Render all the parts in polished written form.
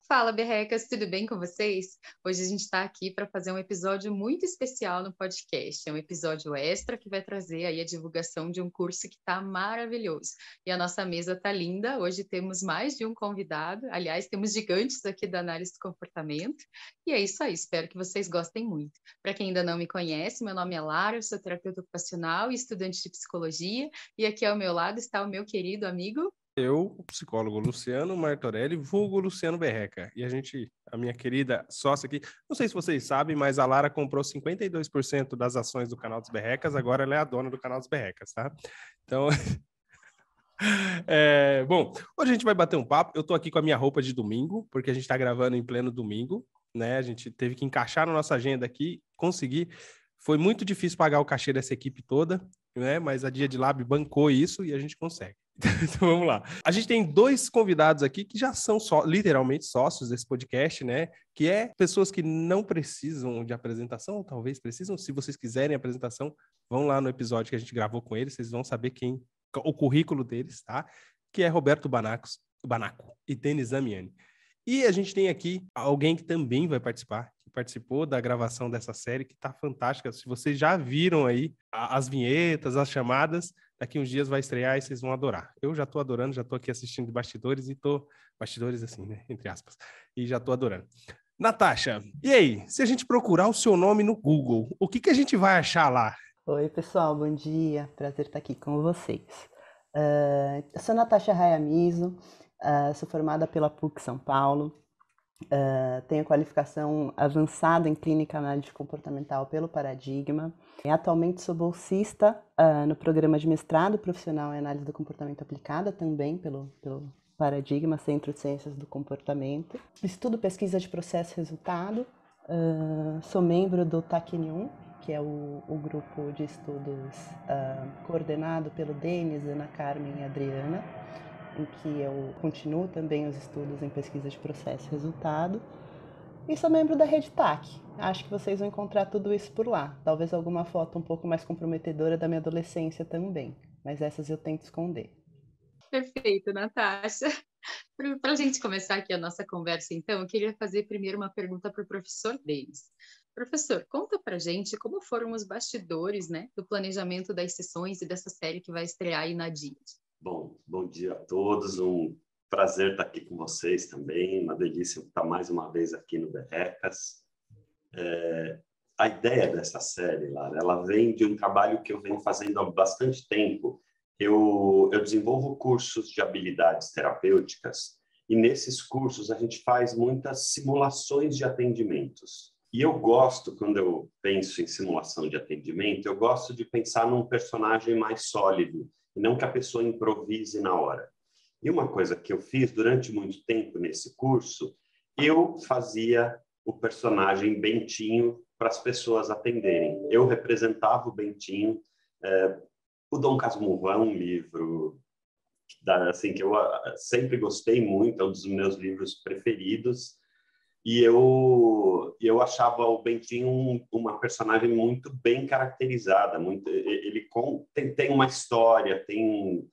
Fala, berrecas, tudo bem com vocês? Hoje a gente está aqui para fazer um episódio muito especial no podcast. É um episódio extra que vai trazer aí a divulgação de um curso que está maravilhoso. E a nossa mesa está linda. Hoje temos mais de um convidado. Aliás, temos gigantes aqui da análise do comportamento. E é isso aí, espero que vocês gostem muito. Para quem ainda não me conhece, meu nome é Lara, eu sou terapeuta ocupacional e estudante de psicologia. E aqui ao meu lado está o meu querido amigo... Eu, o psicólogo Luciano Martorelli, vulgo Luciano Berreca. E a minha querida sócia aqui, não sei se vocês sabem, mas a Lara comprou 52% das ações do Canal dos Berrecas, agora ela é a dona do Canal dos Berrecas, tá? Então, bom, hoje a gente vai bater um papo. Eu tô aqui com a minha roupa de domingo, porque a gente tá gravando em pleno domingo, né? A gente teve que encaixar na nossa agenda aqui, conseguir. Foi muito difícil pagar o cachê dessa equipe toda, né? Mas a Dia de Lab bancou isso e a gente consegue. Então vamos lá. A gente tem dois convidados aqui que já são literalmente sócios desse podcast, né? Que é pessoas que não precisam de apresentação, ou talvez precisam. Se vocês quiserem apresentação, vão lá no episódio que a gente gravou com eles, vocês vão saber o currículo deles, tá? Que é Roberto Banaco e Denis Damiani. E a gente tem aqui alguém que também vai participar, que participou da gravação dessa série, que tá fantástica. Se vocês já viram aí as vinhetas, as chamadas, daqui uns dias vai estrear e vocês vão adorar. Eu já tô adorando, já tô aqui assistindo de bastidores e tô... Bastidores assim, né? Entre aspas. E já tô adorando. Natasha, e aí? Se a gente procurar o seu nome no Google, o que a gente vai achar lá? Oi, pessoal, bom dia. Prazer estar aqui com vocês. Eu sou Natasha Hayamiso, sou formada pela PUC São Paulo, tenho qualificação avançada em Clínica Análise Comportamental pelo Paradigma. Atualmente sou bolsista no programa de mestrado profissional em Análise do Comportamento Aplicada, também pelo Paradigma, Centro de Ciências do Comportamento. Estudo pesquisa de processo e resultado, sou membro do TAC-N1, que é o grupo de estudos coordenado pelo Denis, Ana Carmen e Adriana, em que eu continuo também os estudos em pesquisa de processo e resultado. E sou membro da Rede TAC. Acho que vocês vão encontrar tudo isso por lá. Talvez alguma foto um pouco mais comprometedora da minha adolescência também, mas essas eu tento esconder. Perfeito, Natasha. Para a gente começar aqui a nossa conversa, então, eu queria fazer primeiro uma pergunta para o professor Denis. Professor, conta para a gente como foram os bastidores, né, do planejamento das sessões e dessa série que vai estrear aí na DIAD. Bom dia a todos, um prazer estar aqui com vocês também, uma delícia estar mais uma vez aqui no Berrecas. A ideia dessa série, Lara, ela vem de um trabalho que eu venho fazendo há bastante tempo. Eu desenvolvo cursos de habilidades terapêuticas e nesses cursos a gente faz muitas simulações de atendimentos. E eu gosto, quando eu penso em simulação de atendimento, eu gosto de pensar num personagem mais sólido e não que a pessoa improvise na hora. E uma coisa que eu fiz durante muito tempo nesse curso, eu fazia o personagem Bentinho para as pessoas atenderem. Eu representava o Bentinho. O Dom Casmurro é um livro assim, que eu sempre gostei muito, é um dos meus livros preferidos. E eu achava o Bentinho uma personagem muito bem caracterizada. Ele tem uma história, tem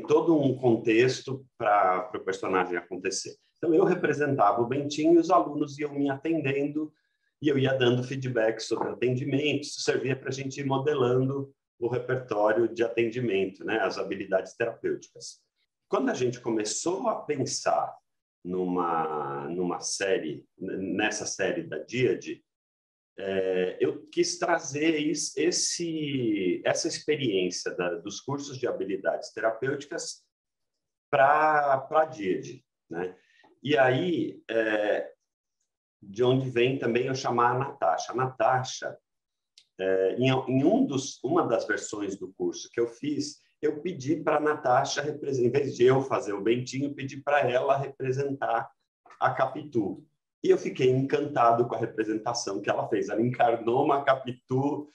todo um contexto para o personagem acontecer. Então, eu representava o Bentinho e os alunos iam me atendendo e eu ia dando feedback sobre atendimento. Isso servia para a gente ir modelando o repertório de atendimento, né? As habilidades terapêuticas. Quando a gente começou a pensar nessa série da DIAD, eu quis trazer essa experiência dos cursos de habilidades terapêuticas para a DIAD, né? E aí, de onde vem também eu chamar a Natasha. A Natasha, uma das versões do curso que eu fiz, eu pedi para a Natasha, em vez de eu fazer o Bentinho, pedi para ela representar a Capitu. E eu fiquei encantado com a representação que ela fez. Ela encarnou uma Capitu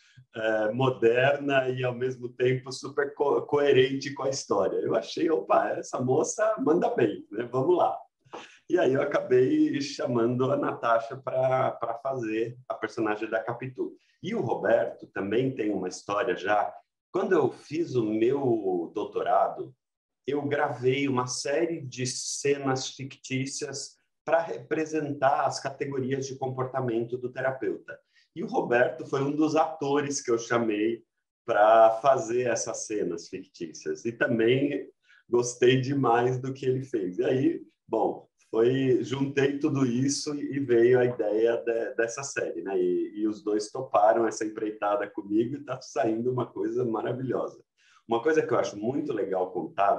moderna e, ao mesmo tempo, super coerente com a história. Eu achei, opa, essa moça manda bem, né? Vamos lá. E aí eu acabei chamando a Natasha para fazer a personagem da Capitu. E o Roberto também tem uma história já. Quando eu fiz o meu doutorado, eu gravei uma série de cenas fictícias para representar as categorias de comportamento do terapeuta. E o Roberto foi um dos atores que eu chamei para fazer essas cenas fictícias. E também gostei demais do que ele fez. E aí, bom, juntei tudo isso e veio a ideia dessa série, né? E os dois toparam essa empreitada comigo e está saindo uma coisa maravilhosa. Uma coisa que eu acho muito legal contar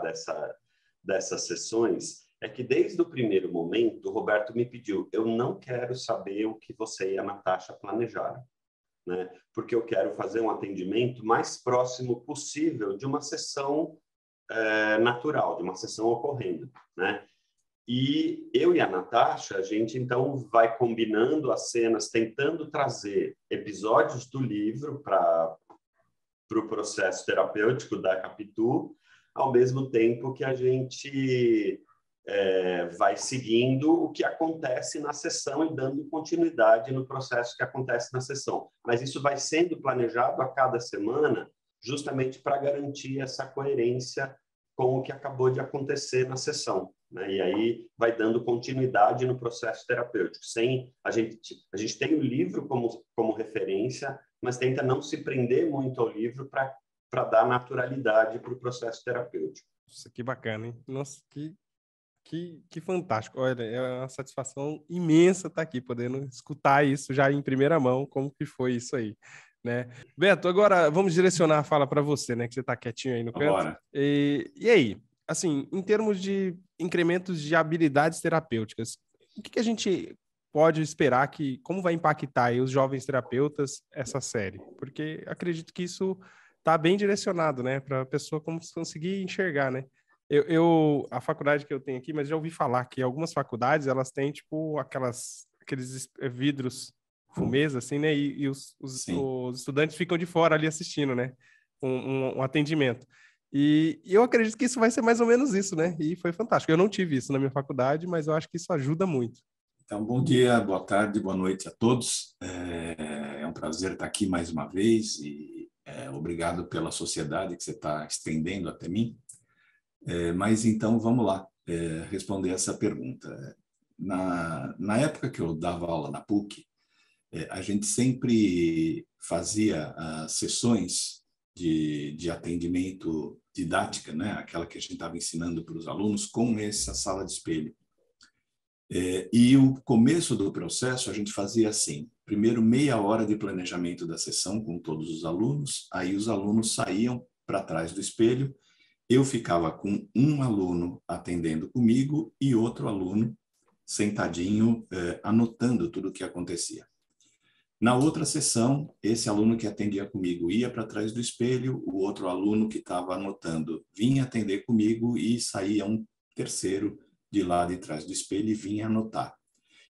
dessas sessões é que desde o primeiro momento o Roberto me pediu: eu não quero saber o que você e a Natasha planejaram, né? Porque eu quero fazer um atendimento mais próximo possível de uma sessão natural, de uma sessão ocorrendo, né? E eu e a Natasha, a gente então vai combinando as cenas, tentando trazer episódios do livro para o processo terapêutico da Capitu, ao mesmo tempo que a gente vai seguindo o que acontece na sessão e dando continuidade no processo que acontece na sessão. Mas isso vai sendo planejado a cada semana, justamente para garantir essa coerência com o que acabou de acontecer na sessão, né? E aí vai dando continuidade no processo terapêutico. A gente tem o livro como referência, mas tenta não se prender muito ao livro para dar naturalidade para o processo terapêutico. Nossa, que bacana, hein? Nossa, que fantástico. Olha, é uma satisfação imensa estar aqui, podendo escutar isso já em primeira mão, como que foi isso aí, né? Beto, agora vamos direcionar a fala para você, né? Que você está quietinho aí no canto. Bora. E aí, assim, em termos de incrementos de habilidades terapêuticas, o que a gente pode esperar como vai impactar aí os jovens terapeutas essa série? Porque acredito que isso está bem direcionado, né? Para a pessoa conseguir enxergar, né? A faculdade que eu tenho aqui, mas já ouvi falar que algumas faculdades, elas têm, tipo, aqueles vidros fumês, assim, né? E os estudantes ficam de fora ali assistindo, né? Um atendimento. E eu acredito que isso vai ser mais ou menos isso, né? E foi fantástico. Eu não tive isso na minha faculdade, mas eu acho que isso ajuda muito. Então, bom dia, boa tarde, boa noite a todos. É um prazer estar aqui mais uma vez e obrigado pela sociedade que você está estendendo até mim. Mas então, vamos lá responder essa pergunta. Na época que eu dava aula na PUC, a gente sempre fazia as sessões de atendimento didática, né? Aquela que a gente estava ensinando para os alunos com essa sala de espelho. E o começo do processo a gente fazia assim: primeiro meia hora de planejamento da sessão com todos os alunos, aí os alunos saíam para trás do espelho, eu ficava com um aluno atendendo comigo e outro aluno sentadinho anotando tudo o que acontecia. Na outra sessão, esse aluno que atendia comigo ia para trás do espelho, o outro aluno que estava anotando vinha atender comigo e saía um terceiro de lá de trás do espelho e vinha anotar.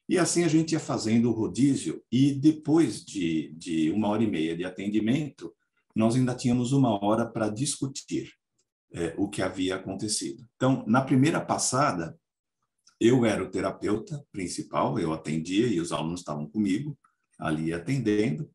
E assim a gente ia fazendo o rodízio e depois de 1h30 de atendimento, nós ainda tínhamos 1 hora para discutir o que havia acontecido. Então, na primeira passada, eu era o terapeuta principal, eu atendia e os alunos estavam comigo, ali atendendo,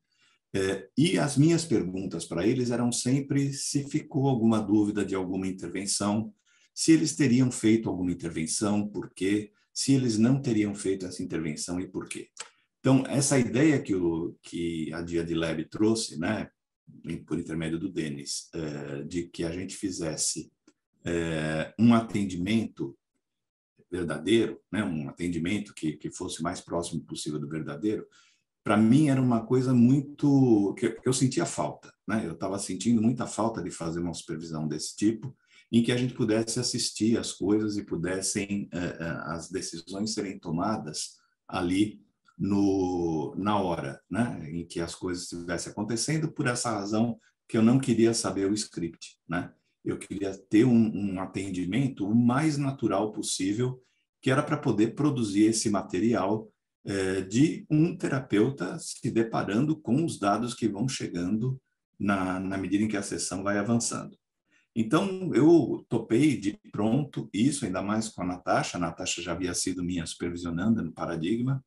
e as minhas perguntas para eles eram sempre se ficou alguma dúvida de alguma intervenção, se eles teriam feito alguma intervenção, por quê, se eles não teriam feito essa intervenção e por quê. Então, essa ideia que a Dia de Lab trouxe, né, por intermédio do Denis, de que a gente fizesse um atendimento verdadeiro, né, um atendimento que fosse o mais próximo possível do verdadeiro, para mim era uma coisa muito que eu sentia falta, né? Eu estava sentindo muita falta de fazer uma supervisão desse tipo, em que a gente pudesse assistir as coisas e pudessem as decisões serem tomadas ali na hora, né? Em que as coisas estivessem acontecendo. Por essa razão que eu não queria saber o script, né? Eu queria ter um atendimento o mais natural possível, que era para poder produzir esse material de um terapeuta se deparando com os dados que vão chegando na medida em que a sessão vai avançando. Então, eu topei de pronto isso, ainda mais com a Natasha. A Natasha já havia sido minha supervisionanda no Paradigma,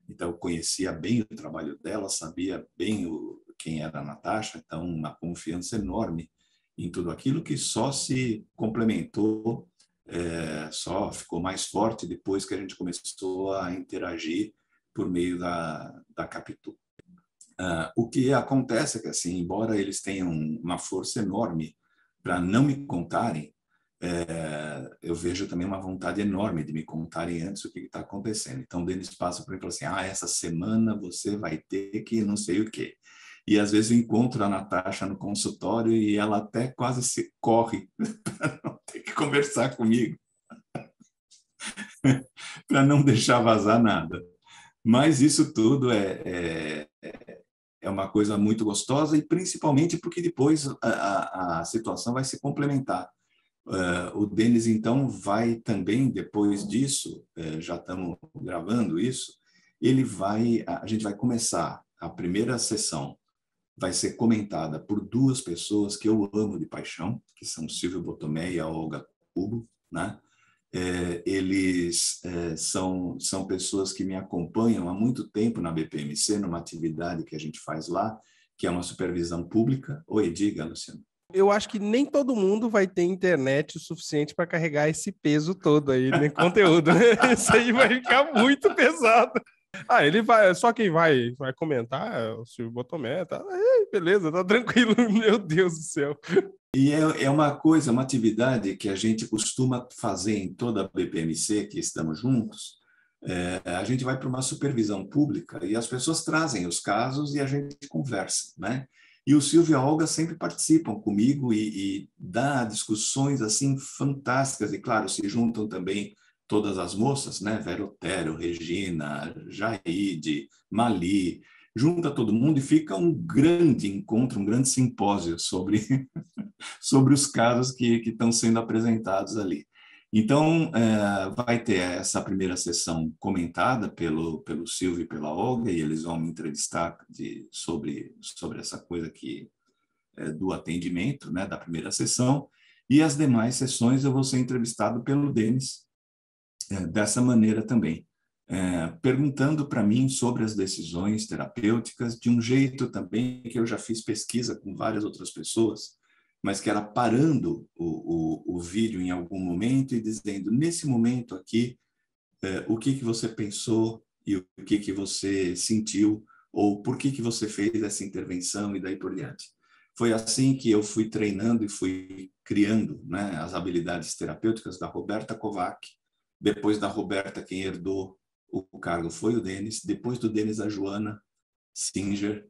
então eu conhecia bem o trabalho dela, sabia bem quem era a Natasha, então uma confiança enorme em tudo aquilo que só se complementou, só ficou mais forte depois que a gente começou a interagir por meio da Capitu. O que acontece é que, assim, embora eles tenham uma força enorme para não me contarem, eu vejo também uma vontade enorme de me contarem antes o que está acontecendo. Então, o Denis passa por mim e fala assim, essa semana você vai ter que não sei o quê. E, às vezes, eu encontro a Natasha no consultório e ela até quase se corre para não ter que conversar comigo, para não deixar vazar nada. Mas isso tudo é uma coisa muito gostosa, e principalmente porque depois a situação vai se complementar. O Denis, então, vai também, depois disso, já estamos gravando isso, a gente vai começar a primeira sessão, vai ser comentada por duas pessoas que eu amo de paixão, que são Silvio Botomé e a Olga Cubo, né? Eles são pessoas que me acompanham há muito tempo na BPMC, numa atividade que a gente faz lá, que é uma supervisão pública. Oi, diga, Luciano. Eu acho que nem todo mundo vai ter internet o suficiente para carregar esse peso todo aí, nem conteúdo, né? Isso aí vai ficar muito pesado. Ele vai, só quem vai comentar é o Silvio Botomé, tá? Beleza, tá tranquilo, meu Deus do céu. E uma atividade que a gente costuma fazer em toda a BPMC, que estamos juntos. A gente vai para uma supervisão pública e as pessoas trazem os casos e a gente conversa, né? E o Silvio e a Olga sempre participam comigo e dá discussões assim fantásticas. E, claro, se juntam também todas as moças, né? Vera Otero, Regina, Jaide, Mali. Junta todo mundo e fica um grande encontro, um grande simpósio sobre os casos que estão sendo apresentados ali. Então, vai ter essa primeira sessão comentada pelo Silvio e pela Olga, e eles vão me entrevistar sobre essa coisa do atendimento, né, da primeira sessão, e as demais sessões eu vou ser entrevistado pelo Denis, dessa maneira também, perguntando para mim sobre as decisões terapêuticas, de um jeito também que eu já fiz pesquisa com várias outras pessoas, mas que era parando o vídeo em algum momento e dizendo, nesse momento aqui, o que você pensou e o que você sentiu, ou por que você fez essa intervenção e daí por diante. Foi assim que eu fui treinando e fui criando, né, as habilidades terapêuticas da Roberta Kovac. Depois da Roberta, quem herdou o cargo foi o Denis. Depois do Denis, a Joana Singer.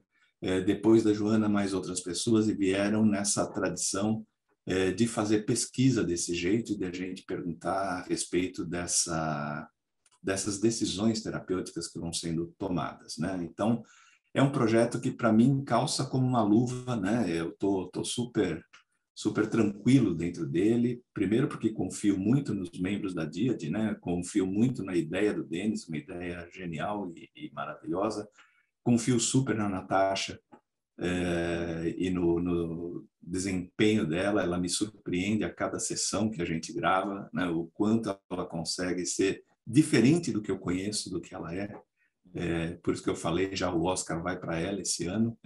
Depois da Joana, mais outras pessoas, e vieram nessa tradição de fazer pesquisa desse jeito, de a gente perguntar a respeito dessas decisões terapêuticas que vão sendo tomadas, né? Então, é um projeto que, para mim, calça como uma luva, né? Eu tô super tranquilo dentro dele, primeiro porque confio muito nos membros da DIAD, né? Confio muito na ideia do Denis, uma ideia genial e maravilhosa. Confio super na Natasha e no desempenho dela. Ela me surpreende a cada sessão que a gente grava, né? O quanto ela consegue ser diferente do que eu conheço, do que ela é. Por isso que eu falei, já o Oscar vai para ela esse ano.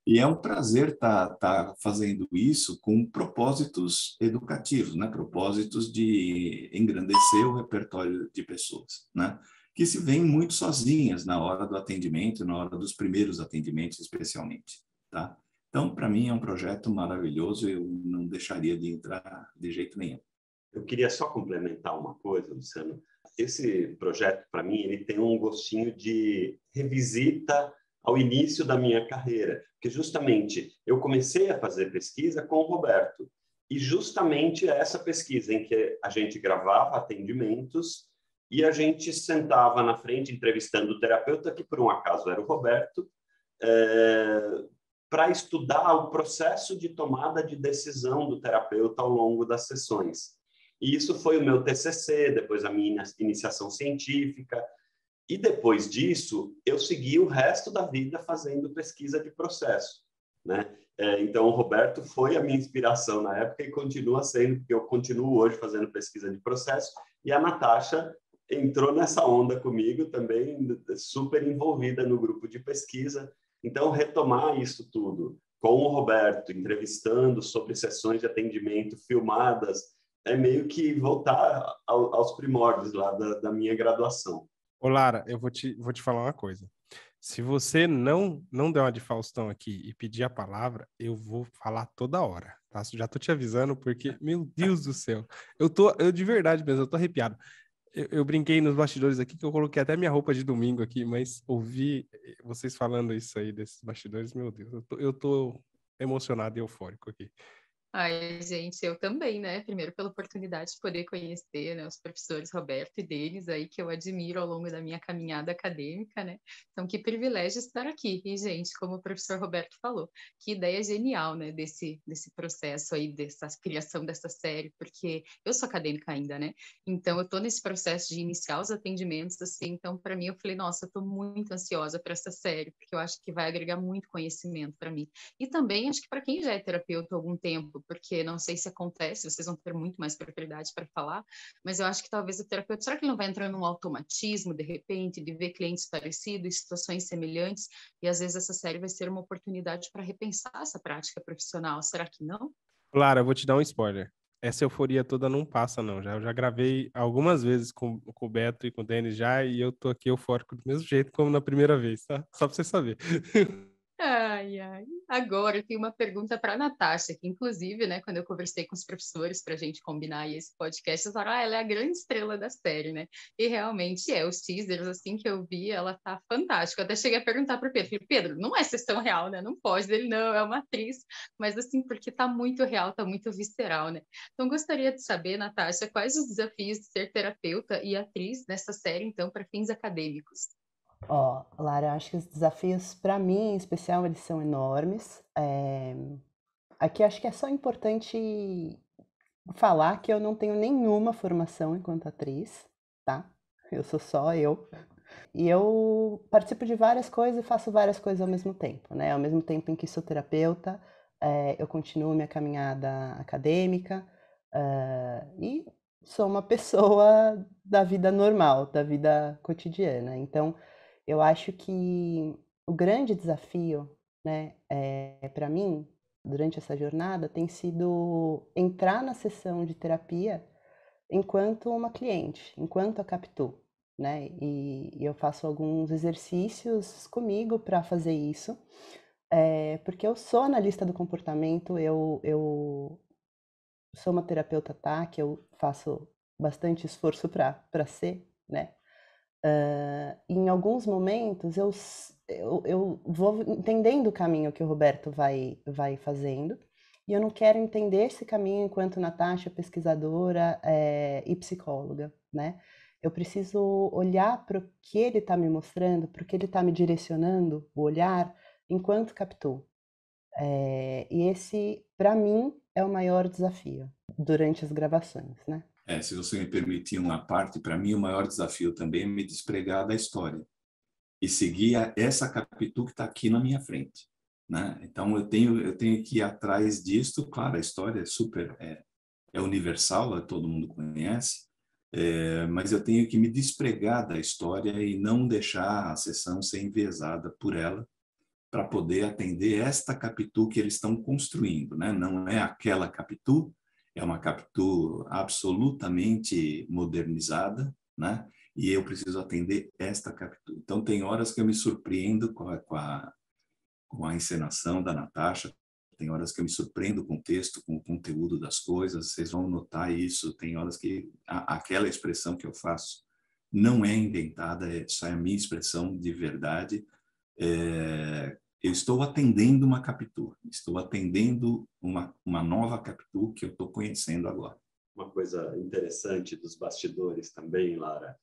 E é um prazer estar fazendo isso com propósitos educativos, né? Propósitos de engrandecer o repertório de pessoas, né? Que se veem muito sozinhas na hora do atendimento, na hora dos primeiros atendimentos, especialmente, tá? Então, para mim, é um projeto maravilhoso, eu não deixaria de entrar de jeito nenhum. Eu queria só complementar uma coisa, Luciano. Esse projeto, para mim, ele tem um gostinho de revisita ao início da minha carreira, porque justamente eu comecei a fazer pesquisa com o Roberto, e justamente essa pesquisa em que a gente gravava atendimentos e a gente sentava na frente entrevistando o terapeuta, que por um acaso era o Roberto, para estudar o processo de tomada de decisão do terapeuta ao longo das sessões. E isso foi o meu TCC, depois a minha iniciação científica. E depois disso, eu segui o resto da vida fazendo pesquisa de processo, né? Então, o Roberto foi a minha inspiração na época e continua sendo, porque eu continuo hoje fazendo pesquisa de processo, e a Natasha entrou nessa onda comigo também, super envolvida no grupo de pesquisa. Então, retomar isso tudo com o Roberto, entrevistando sobre sessões de atendimento filmadas, é meio que voltar aos primórdios lá da minha graduação. Ô, Lara, eu vou te falar uma coisa. Se você não der uma de Faustão aqui e pedir a palavra, eu vou falar toda hora, tá? Já tô te avisando, porque, meu Deus do céu, eu de verdade mesmo, eu tô arrepiado. Eu brinquei nos bastidores aqui, que eu coloquei até minha roupa de domingo aqui, mas ouvir vocês falando isso aí desses bastidores, meu Deus, eu tô emocionado e eufórico aqui. Ai, gente, eu também, né? Primeiro pela oportunidade de poder conhecer, né, os professores Roberto e Denis aí, que eu admiro ao longo da minha caminhada acadêmica, né? Então, que privilégio estar aqui. E, gente, como o professor Roberto falou, que ideia genial, né, desse processo aí, dessa criação dessa série, porque eu sou acadêmica ainda, né? Então, eu tô nesse processo de iniciar os atendimentos, assim, então, para mim, eu falei, nossa, eu tô muito ansiosa para essa série, porque eu acho que vai agregar muito conhecimento para mim. E também, acho que para quem já é terapeuta há algum tempo, porque não sei se acontece, vocês vão ter muito mais propriedade para falar, mas eu acho que talvez o terapeuta, será que ele não vai entrar num automatismo, de repente, de ver clientes parecidos, situações semelhantes, e às vezes essa série vai ser uma oportunidade para repensar essa prática profissional, será que não? Clara, eu vou te dar um spoiler. Essa euforia toda não passa, não. Eu já gravei algumas vezes com o Beto e com o Denis já, e eu tô aqui eufórico do mesmo jeito como na primeira vez, tá? Só pra você saber. Ai, ai. Agora eu tenho uma pergunta para a Natasha, que inclusive, né, quando eu conversei com os professores para a gente combinar aí esse podcast, eles falaram, ela é a grande estrela da série, né? E realmente é, os teasers, assim que eu vi, ela tá fantástica. Eu até cheguei a perguntar para o Pedro, falei, Pedro, não é sessão real, né? Não pode, ele não, é uma atriz, mas assim, porque tá muito real, tá muito visceral, né? Então gostaria de saber, Natasha, quais os desafios de ser terapeuta e atriz nessa série, então, para fins acadêmicos? Ó, Lara, acho que os desafios, para mim, em especial, eles são enormes. Aqui acho que é só importante falar que eu não tenho nenhuma formação enquanto atriz, tá? Eu sou só eu. E eu participo de várias coisas e faço várias coisas ao mesmo tempo, né? Ao mesmo tempo em que sou terapeuta, eu continuo minha caminhada acadêmica, e sou uma pessoa da vida normal, da vida cotidiana. Então, eu acho que o grande desafio, né, para mim, durante essa jornada, tem sido entrar na sessão de terapia enquanto uma cliente, enquanto a Capitu, né? E eu faço alguns exercícios comigo para fazer isso, porque eu sou analista do comportamento, eu sou uma terapeuta TAC, eu faço bastante esforço para ser, né? Em alguns momentos eu vou entendendo o caminho que o Roberto vai fazendo, e eu não quero entender esse caminho enquanto Natasha, pesquisadora e psicóloga, né? Eu preciso olhar para o que ele está me mostrando, para o que ele está me direcionando, o olhar, enquanto Capitu. E esse, para mim, é o maior desafio durante as gravações, né? Se você me permitir uma parte, para mim o maior desafio também é me despregar da história e seguir essa Capitu que está aqui na minha frente, né? Então eu tenho que ir atrás disso. Claro, a história é super é universal, todo mundo conhece, mas eu tenho que me despregar da história e não deixar a sessão ser enviesada por ela, para poder atender esta Capitu que eles estão construindo, né? Não é aquela Capitu, é uma Capitu absolutamente modernizada, né? E eu preciso atender esta Capitu. Então, tem horas que eu me surpreendo com a encenação da Natasha, tem horas que eu me surpreendo com o texto, com o conteúdo das coisas, vocês vão notar isso. Tem horas que aquela expressão que eu faço não é inventada, só é a minha expressão de verdade. Eu estou atendendo uma Capitu, estou atendendo uma nova Capitu que eu estou conhecendo agora. Uma coisa interessante dos bastidores também, Lara,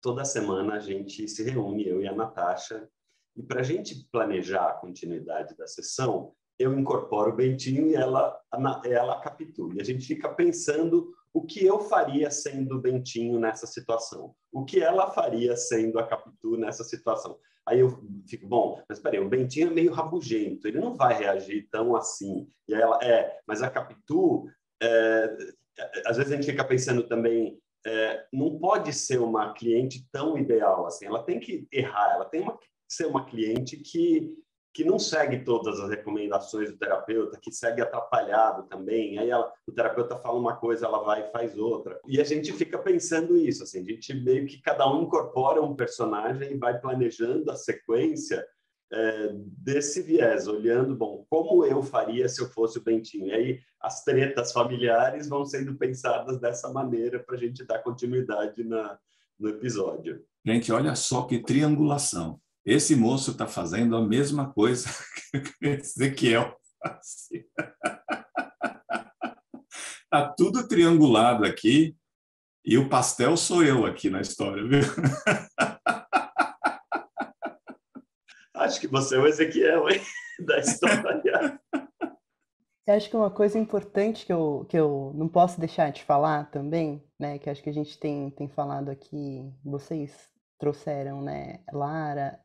toda semana a gente se reúne, eu e a Natasha, e para a gente planejar a continuidade da sessão, eu incorporo o Bentinho e ela a Capitu. E a gente fica pensando o que eu faria sendo o Bentinho nessa situação? O que ela faria sendo a Capitu nessa situação? Aí eu fico, bom, mas peraí, o Bentinho é meio rabugento, ele não vai reagir tão assim. E aí ela, mas a Capitu, às vezes a gente fica pensando também, não pode ser uma cliente tão ideal assim, ela tem que errar, ela tem que ser uma cliente que não segue todas as recomendações do terapeuta, que segue atrapalhado também. Aí o terapeuta fala uma coisa, ela vai e faz outra. E a gente fica pensando isso, assim, a gente meio que cada um incorpora um personagem e vai planejando a sequência desse viés, olhando, bom, como eu faria se eu fosse o Bentinho? E aí as tretas familiares vão sendo pensadas dessa maneira para a gente dar continuidade no episódio. Gente, olha só que triangulação. Esse moço está fazendo a mesma coisa que Ezequiel fazia. Está tudo triangulado aqui e o pastel sou eu aqui na história, viu? Acho que você é o Ezequiel, hein? Da história. Eu acho que uma coisa importante que eu não posso deixar de falar também, né, que acho que a gente tem falado aqui, vocês trouxeram, né, Lara,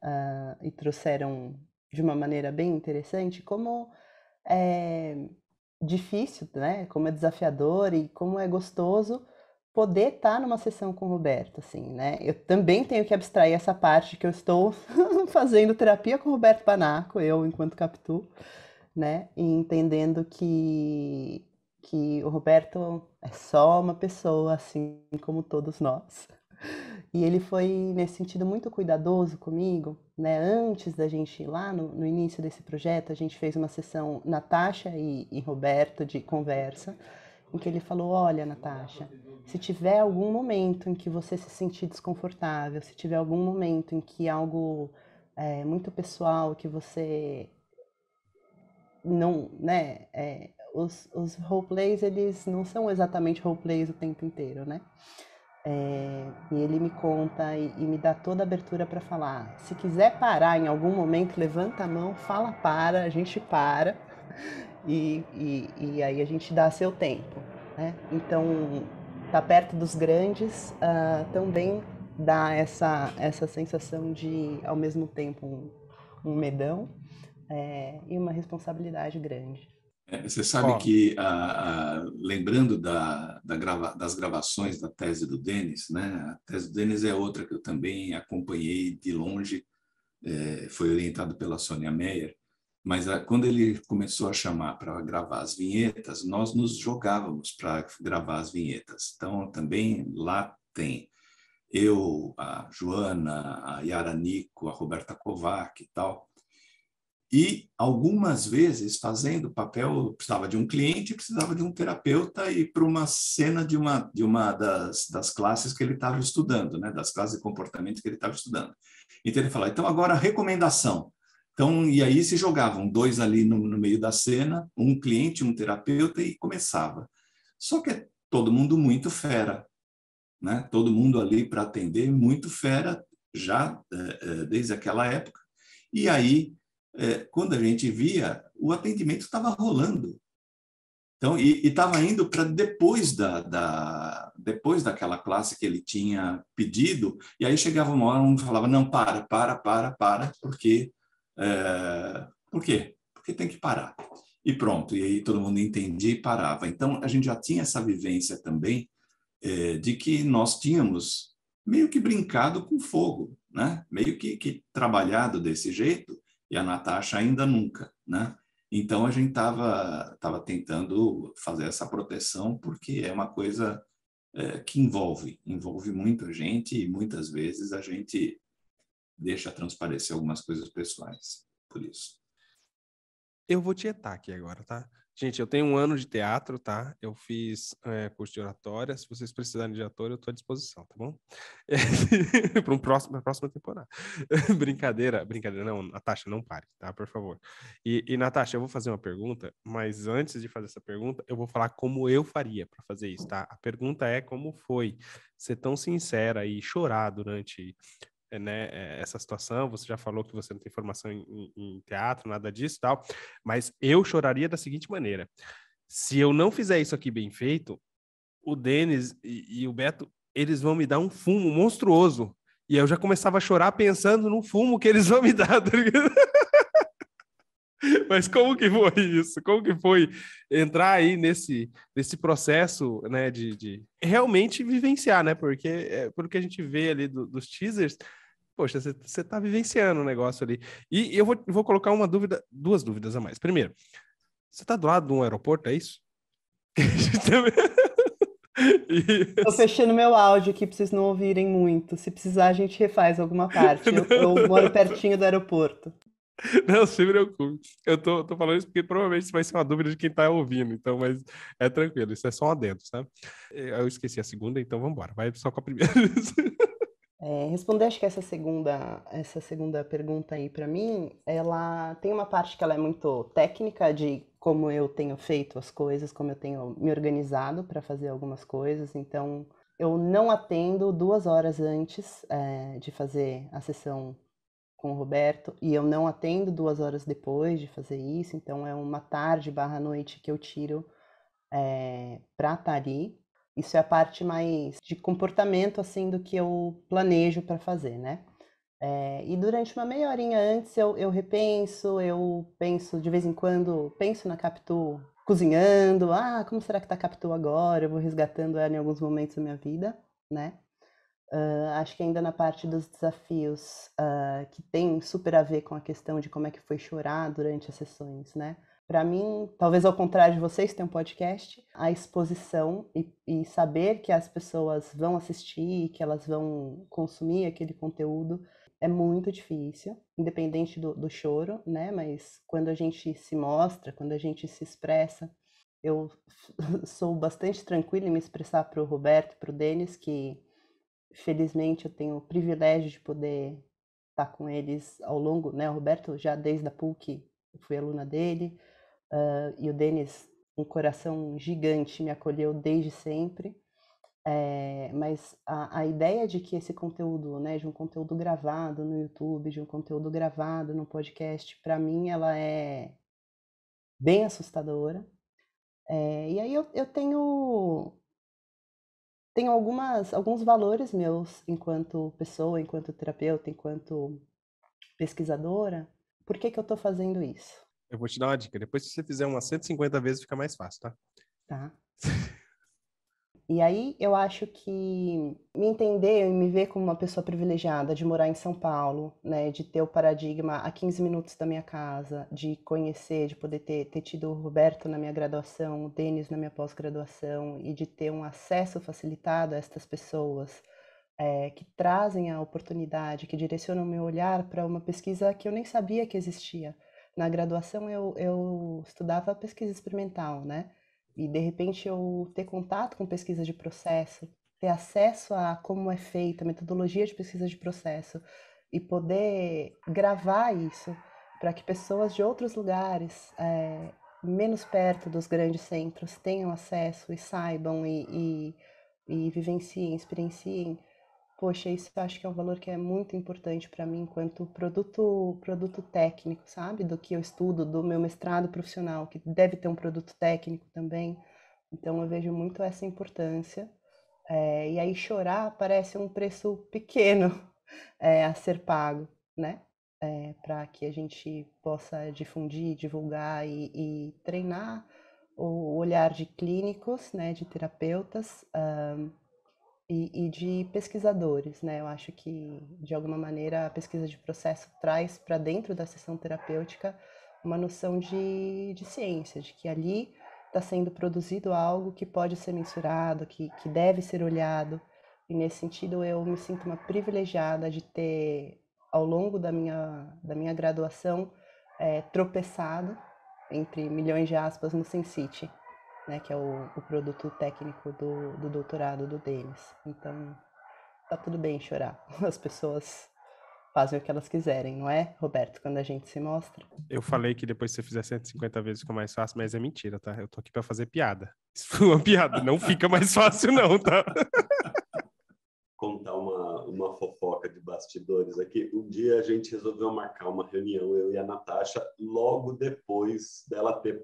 e trouxeram de uma maneira bem interessante, como é difícil, né, como é desafiador e como é gostoso poder estar numa sessão com o Roberto, assim, né? Eu também tenho que abstrair essa parte que eu estou fazendo terapia com o Roberto Panaco, eu enquanto Capitu, né? E entendendo que o Roberto é só uma pessoa, assim como todos nós. E ele foi, nesse sentido, muito cuidadoso comigo, né? Antes da gente ir lá, no início desse projeto, a gente fez uma sessão, Natasha e Roberto, de conversa, em que ele falou, olha, Natasha, se tiver algum momento em que você se sentir desconfortável, se tiver algum momento em que algo muito pessoal, que você não, né, os roleplays, eles não são exatamente roleplays o tempo inteiro, né? E ele me conta e me dá toda a abertura para falar. Se quiser parar em algum momento, levanta a mão, fala para, a gente para e aí a gente dá seu tempo, né? Então, tá perto dos grandes também dá essa sensação de, ao mesmo tempo, um medão e uma responsabilidade grande. Você sabe que, lembrando das gravações da tese do Denis, né? A tese do Denis é outra que eu também acompanhei de longe, foi orientado pela Sônia Meyer, mas quando ele começou a chamar para gravar as vinhetas, nós nos jogávamos para gravar as vinhetas. Então, também lá tem eu, a Joana, a Yara Nico, a Roberta Kovac e tal. E algumas vezes fazendo papel, precisava de um cliente, precisava de um terapeuta e para uma cena de uma das classes que ele estava estudando, né? Das classes de comportamento que ele estava estudando. Então ele falava, então agora recomendação. Então, e aí se jogavam dois ali no meio da cena, um cliente, um terapeuta e começava. Só que é todo mundo muito fera, né? Todo mundo ali para atender, muito fera, já desde aquela época. E aí, quando a gente via, o atendimento estava rolando. Então, e estava indo para depois depois daquela classe que ele tinha pedido, e aí chegava uma hora, um falava, não, para, porque... por quê? Porque tem que parar. E pronto, e aí todo mundo entendia e parava. Então, a gente já tinha essa vivência também de que nós tínhamos meio que brincado com fogo, né? Meio que trabalhado desse jeito, e a Natasha ainda nunca, né? Então, a gente estava tentando fazer essa proteção, porque é uma coisa que envolve muito a gente, e muitas vezes a gente deixa transparecer algumas coisas pessoais, por isso. Eu vou tietar aqui agora, tá? Gente, eu tenho 1 ano de teatro, tá? Eu fiz curso de oratória. Se vocês precisarem de ator, eu estou à disposição, tá bom? Para a próxima temporada. Brincadeira não, Natasha, não pare, tá? Por favor. E Natasha, eu vou fazer uma pergunta, mas antes de fazer essa pergunta, eu vou falar como eu faria para fazer isso, tá? A pergunta é como foi ser tão sincera e chorar durante... essa situação. Você já falou que você não tem formação em teatro, nada disso e tal, mas eu choraria da seguinte maneira: se eu não fizer isso aqui bem feito, o Denis e o Beto, eles vão me dar um fumo monstruoso. E eu já começava a chorar pensando no fumo que eles vão me dar, tá ligado? Mas como que foi isso? Como que foi entrar aí nesse processo, né, de realmente vivenciar, né? Porque pelo que a gente vê ali dos teasers, poxa, você tá vivenciando o negócio ali. E eu vou colocar duas dúvidas a mais. Primeiro, você tá do lado de um aeroporto, é isso? Tô fechando meu áudio aqui pra vocês não ouvirem muito. Se precisar, a gente refaz alguma parte. Eu moro pertinho do aeroporto. Não se preocupe. Eu tô falando isso porque provavelmente isso vai ser uma dúvida de quem tá ouvindo, então, mas é tranquilo, isso é só um adendo, sabe? Eu esqueci a segunda, então vamos embora. Vai só com a primeira. Responder, acho que essa segunda pergunta aí para mim, ela tem uma parte que ela é muito técnica de como eu tenho feito as coisas, como eu tenho me organizado para fazer algumas coisas. Então, eu não atendo 2 horas antes de fazer a sessão com o Roberto e eu não atendo 2 horas depois de fazer isso. Então, é uma tarde/noite que eu tiro para estar ali. Isso é a parte mais de comportamento, assim, do que eu planejo para fazer, né? E durante uma meia horinha antes eu repenso, eu penso de vez em quando, penso na Capitu cozinhando, como será que tá a Capitu agora? Eu vou resgatando ela em alguns momentos da minha vida, né? Acho que ainda na parte dos desafios, que tem super a ver com a questão de como é que foi chorar durante as sessões, né? Para mim, talvez ao contrário de vocês que têm um podcast, a exposição e saber que as pessoas vão assistir, que elas vão consumir aquele conteúdo é muito difícil, independente do choro, né? Mas quando a gente se mostra, quando a gente se expressa, eu sou bastante tranquila em me expressar para o Roberto, para o Denis, que felizmente eu tenho o privilégio de poder estar com eles ao longo, né? O Roberto já desde a PUC, eu fui aluna dele, e o Denis, um coração gigante, me acolheu desde sempre. Mas a ideia de que esse conteúdo, né, de um conteúdo gravado no YouTube, de um conteúdo gravado no podcast, para mim ela é bem assustadora. E aí eu tenho alguns valores meus enquanto pessoa, enquanto terapeuta, enquanto pesquisadora. Por que eu estou fazendo isso? Eu vou te dar uma dica. Depois, se você fizer umas 150 vezes, fica mais fácil, tá? Tá. E aí eu acho que me entender e me ver como uma pessoa privilegiada de morar em São Paulo, né, de ter o paradigma a 15 minutos da minha casa, de conhecer, de poder ter tido o Roberto na minha graduação, o Denis na minha pós-graduação e de ter um acesso facilitado a estas pessoas que trazem a oportunidade, que direcionam o meu olhar para uma pesquisa que eu nem sabia que existia. Na graduação eu estudava pesquisa experimental, né? E de repente eu ter contato com pesquisa de processo, ter acesso a como é feita a metodologia de pesquisa de processo e poder gravar isso para que pessoas de outros lugares, menos perto dos grandes centros, tenham acesso e saibam e vivenciem, experienciem. Poxa, isso eu acho que é um valor que é muito importante para mim enquanto produto técnico, sabe? Do que eu estudo, do meu mestrado profissional, que deve ter um produto técnico também. Então eu vejo muito essa importância. E aí chorar parece um preço pequeno a ser pago, né? Para que a gente possa difundir, divulgar e treinar o olhar de clínicos, né? De terapeutas, e de pesquisadores, né? Eu acho que, de alguma maneira, a pesquisa de processo traz para dentro da sessão terapêutica uma noção de ciência, de que ali está sendo produzido algo que pode ser mensurado, que deve ser olhado. E, nesse sentido, eu me sinto uma privilegiada de ter, ao longo da minha graduação, tropeçado, entre milhões de aspas, no SenCity, né, que é o produto técnico do doutorado do Denis. Então, tá tudo bem chorar. As pessoas fazem o que elas quiserem, não é, Roberto, quando a gente se mostra? Eu falei que depois que você fizer 150 vezes fica mais fácil, mas é mentira, tá? Eu tô aqui pra fazer piada. Isso foi uma piada, não fica mais fácil não, tá? Contar uma fofoca de bastidores aqui. Um dia a gente resolveu marcar uma reunião, eu e a Natasha, logo depois dela ter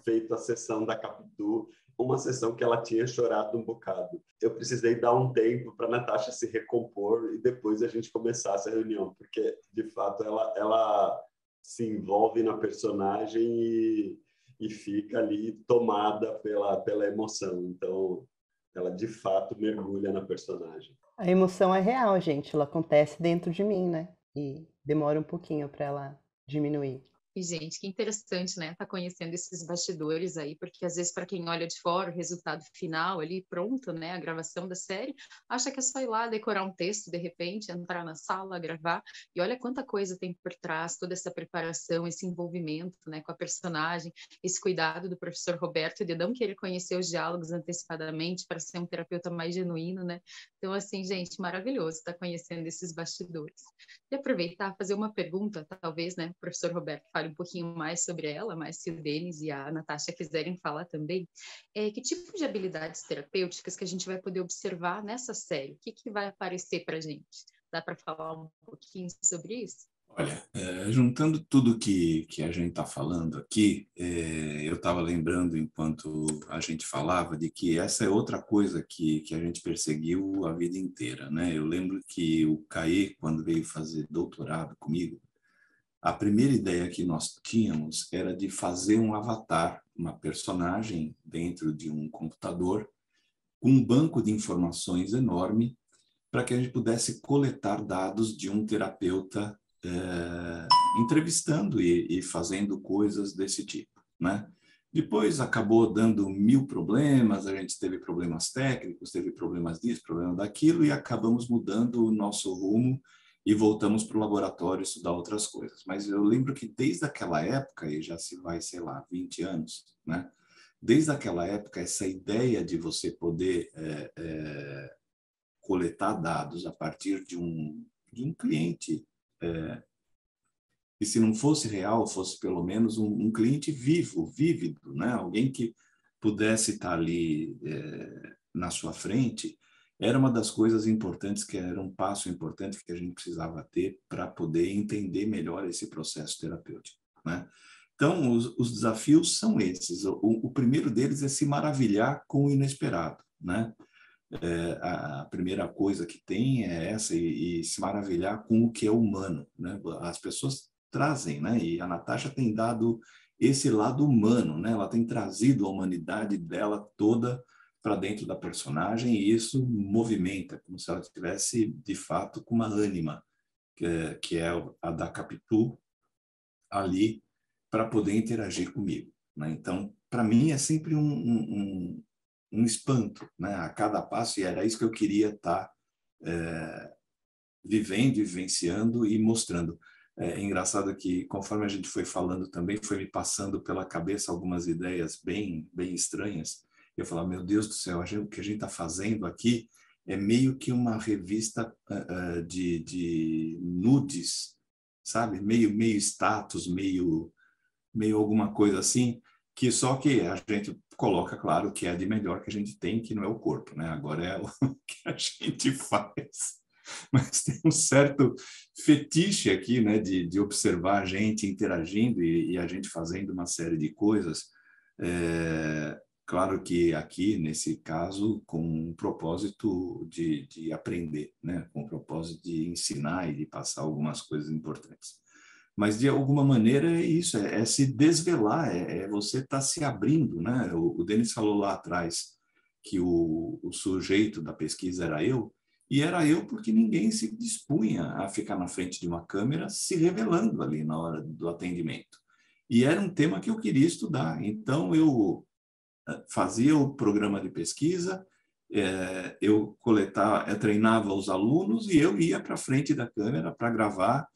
feito a sessão da Capitu uma sessão que ela tinha chorado um bocado. Eu precisei dar um tempo para a Natasha se recompor e depois a gente começasse a reunião, porque, de fato, ela se envolve na personagem e fica ali tomada pela emoção. Então, ela, de fato, mergulha na personagem. A emoção é real, gente. Ela acontece dentro de mim, né? E demora um pouquinho para ela diminuir. E, gente, que interessante, né? Tá conhecendo esses bastidores aí, porque às vezes, para quem olha de fora, o resultado final ali, pronto, né? A gravação da série, acha que é só ir lá decorar um texto, de repente, entrar na sala, gravar. E olha quanta coisa tem por trás, toda essa preparação, esse envolvimento, né, com a personagem, esse cuidado do professor Roberto de não querer conhecer os diálogos antecipadamente para ser um terapeuta mais genuíno, né? Então, assim, gente, maravilhoso estar conhecendo esses bastidores. E aproveitar, fazer uma pergunta, talvez, né, o professor Roberto fale um pouquinho mais sobre ela, mas se o Denis e a Natasha quiserem falar também, que tipo de habilidades terapêuticas que a gente vai poder observar nessa série? O que vai aparecer para a gente? Dá para falar um pouquinho sobre isso? Olha, juntando tudo que a gente está falando aqui, eu estava lembrando, enquanto a gente falava, de que essa é outra coisa que a gente perseguiu a vida inteira, né? Eu lembro que o Caê, quando veio fazer doutorado comigo, a primeira ideia que nós tínhamos era de fazer um avatar, uma personagem dentro de um computador, com um banco de informações enorme, para que a gente pudesse coletar dados de um terapeuta entrevistando e fazendo coisas desse tipo, né? Depois acabou dando 1000 problemas, a gente teve problemas técnicos, teve problemas disso, problema daquilo, e acabamos mudando o nosso rumo e voltamos para o laboratório estudar outras coisas. Mas eu lembro que desde aquela época, e já se vai, sei lá, 20 anos, né? Desde aquela época, essa ideia de você poder coletar dados a partir de um cliente, e se não fosse real, fosse pelo menos um cliente vivo, vívido, né? Alguém que pudesse estar ali na sua frente, era uma das coisas importantes, que era um passo importante que a gente precisava ter para poder entender melhor esse processo terapêutico, né? Então, os desafios são esses. O primeiro deles é se maravilhar com o inesperado, né? A primeira coisa que tem é essa, e se maravilhar com o que é humano, né? As pessoas trazem, né? E a Natasha tem dado esse lado humano, né? Ela tem trazido a humanidade dela toda para dentro da personagem, e isso movimenta, como se ela estivesse, de fato, com uma ânima, que é a da Capitu, ali, para poder interagir comigo, né? Então, para mim, é sempre um espanto, né? A cada passo, e era isso que eu queria estar vivendo, vivenciando e mostrando. É engraçado que, conforme a gente foi falando também, foi me passando pela cabeça algumas ideias bem estranhas. Eu falava, meu Deus do céu, o que a gente está fazendo aqui é meio que uma revista de nudes, sabe? Meio status, meio alguma coisa assim, que só que a gente coloca, claro, que é de melhor que a gente tem, que não é o corpo, né? Agora é o que a gente faz. Mas tem um certo fetiche aqui, né, de observar a gente interagindo e a gente fazendo uma série de coisas. Claro que aqui, nesse caso, com um propósito de aprender, né, com o propósito de ensinar e de passar algumas coisas importantes. Mas, de alguma maneira, é isso, é se desvelar, é você estar se abrindo, né? O Denis falou lá atrás que o sujeito da pesquisa era eu, e era eu porque ninguém se dispunha a ficar na frente de uma câmera se revelando ali na hora do atendimento. E era um tema que eu queria estudar, então eu fazia o programa de pesquisa, eu treinava os alunos e eu ia para frente da câmera para gravar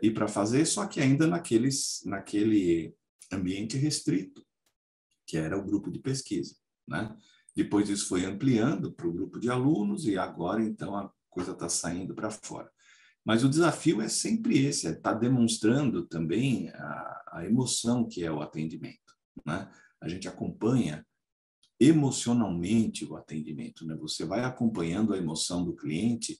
e para fazer, só que ainda naquele ambiente restrito, que era o grupo de pesquisa, né? Depois isso foi ampliando para o grupo de alunos e agora, então, a coisa está saindo para fora. Mas o desafio é sempre esse, é estar demonstrando também a emoção que é o atendimento, né? A gente acompanha emocionalmente o atendimento, né? Você vai acompanhando a emoção do cliente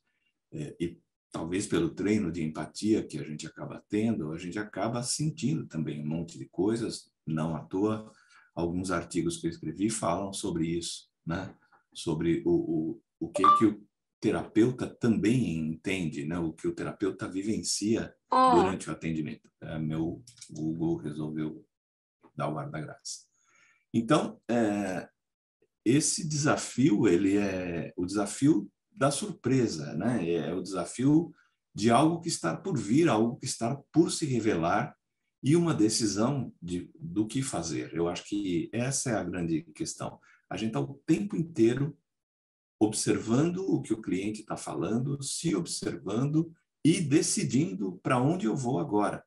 e talvez pelo treino de empatia que a gente acaba tendo, a gente acaba sentindo também um monte de coisas, não à toa. alguns artigos que eu escrevi falam sobre isso, né? Sobre o que o terapeuta também entende, né? O que o terapeuta vivencia durante o atendimento. Meu Google resolveu dar o guarda-graça. Então, esse desafio, ele é o desafio da surpresa, né? É o desafio de algo que está por vir, algo que está por se revelar e uma decisão do que fazer. Eu acho que essa é a grande questão. A gente está o tempo inteiro observando o que o cliente está falando, se observando e decidindo para onde eu vou agora.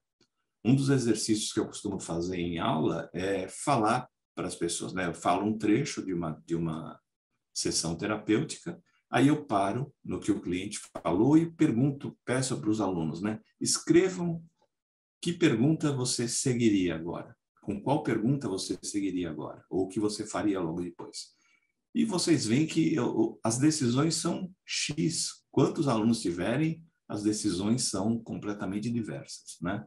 Um dos exercícios que eu costumo fazer em aula é falar para as pessoas, né? Eu falo um trecho de uma sessão terapêutica, aí eu paro no que o cliente falou e peço para os alunos, né? Escrevam que pergunta você seguiria agora, com qual pergunta você seguiria agora, ou o que você faria logo depois. E vocês veem que as decisões são X. Quantos alunos tiverem, as decisões são completamente diversas, né?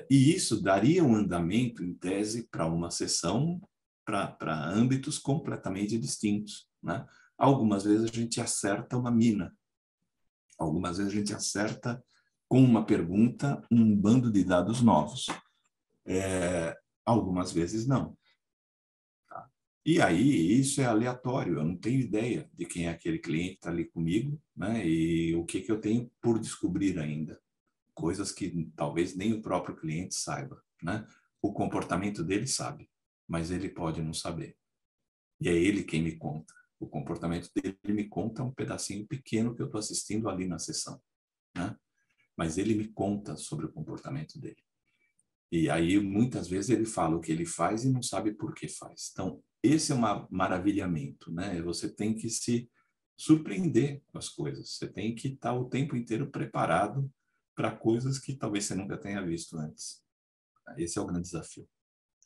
E isso daria um andamento, em tese, para uma sessão para âmbitos completamente distintos, né? Algumas vezes a gente acerta uma mina, algumas vezes a gente acerta com uma pergunta um bando de dados novos, algumas vezes não. Tá? E aí isso é aleatório, eu não tenho ideia de quem é aquele cliente que está ali comigo, né? E o que eu tenho por descobrir ainda. Coisas que talvez nem o próprio cliente saiba, né? O comportamento dele sabe, mas ele pode não saber. E é ele quem me conta. O comportamento dele me conta um pedacinho pequeno que eu estou assistindo ali na sessão, né? Mas ele me conta sobre o comportamento dele. E aí, muitas vezes, ele fala o que ele faz e não sabe por que faz. Então, esse é um maravilhamento, né? Você tem que se surpreender com as coisas. Você tem que estar o tempo inteiro preparado para coisas que talvez você nunca tenha visto antes. Esse é o grande desafio.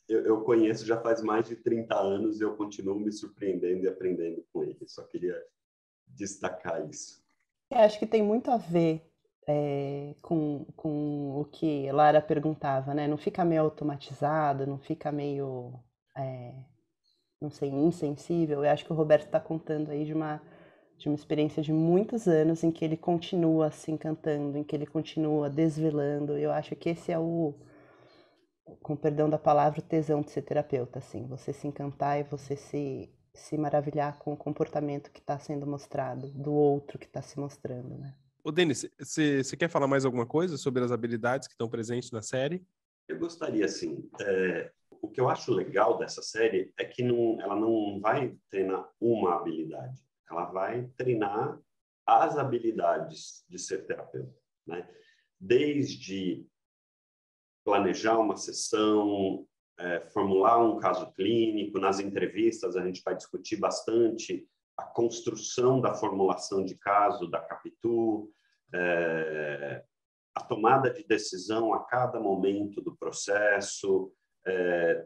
Eu conheço já faz mais de 30 anos e eu continuo me surpreendendo e aprendendo com ele. Só queria destacar isso. Acho que tem muito a ver com o que Lara perguntava, né? Não fica meio automatizado, não fica meio, não sei, insensível. Eu acho que o Roberto está contando aí de uma experiência de muitos anos em que ele continua se encantando, em que ele continua desvelando. Eu acho que esse é com perdão da palavra, o tesão de ser terapeuta, assim. Você se encantar e você se maravilhar com o comportamento que está sendo mostrado, do outro que está se mostrando, né? Ô, Denis, você quer falar mais alguma coisa sobre as habilidades que estão presentes na série? Eu gostaria, assim, o que eu acho legal dessa série é que ela não vai treinar uma habilidade, ela vai treinar as habilidades de ser terapeuta, né? Desde planejar uma sessão, formular um caso clínico, nas entrevistas a gente vai discutir bastante a construção da formulação de caso, da Capitu, a tomada de decisão a cada momento do processo,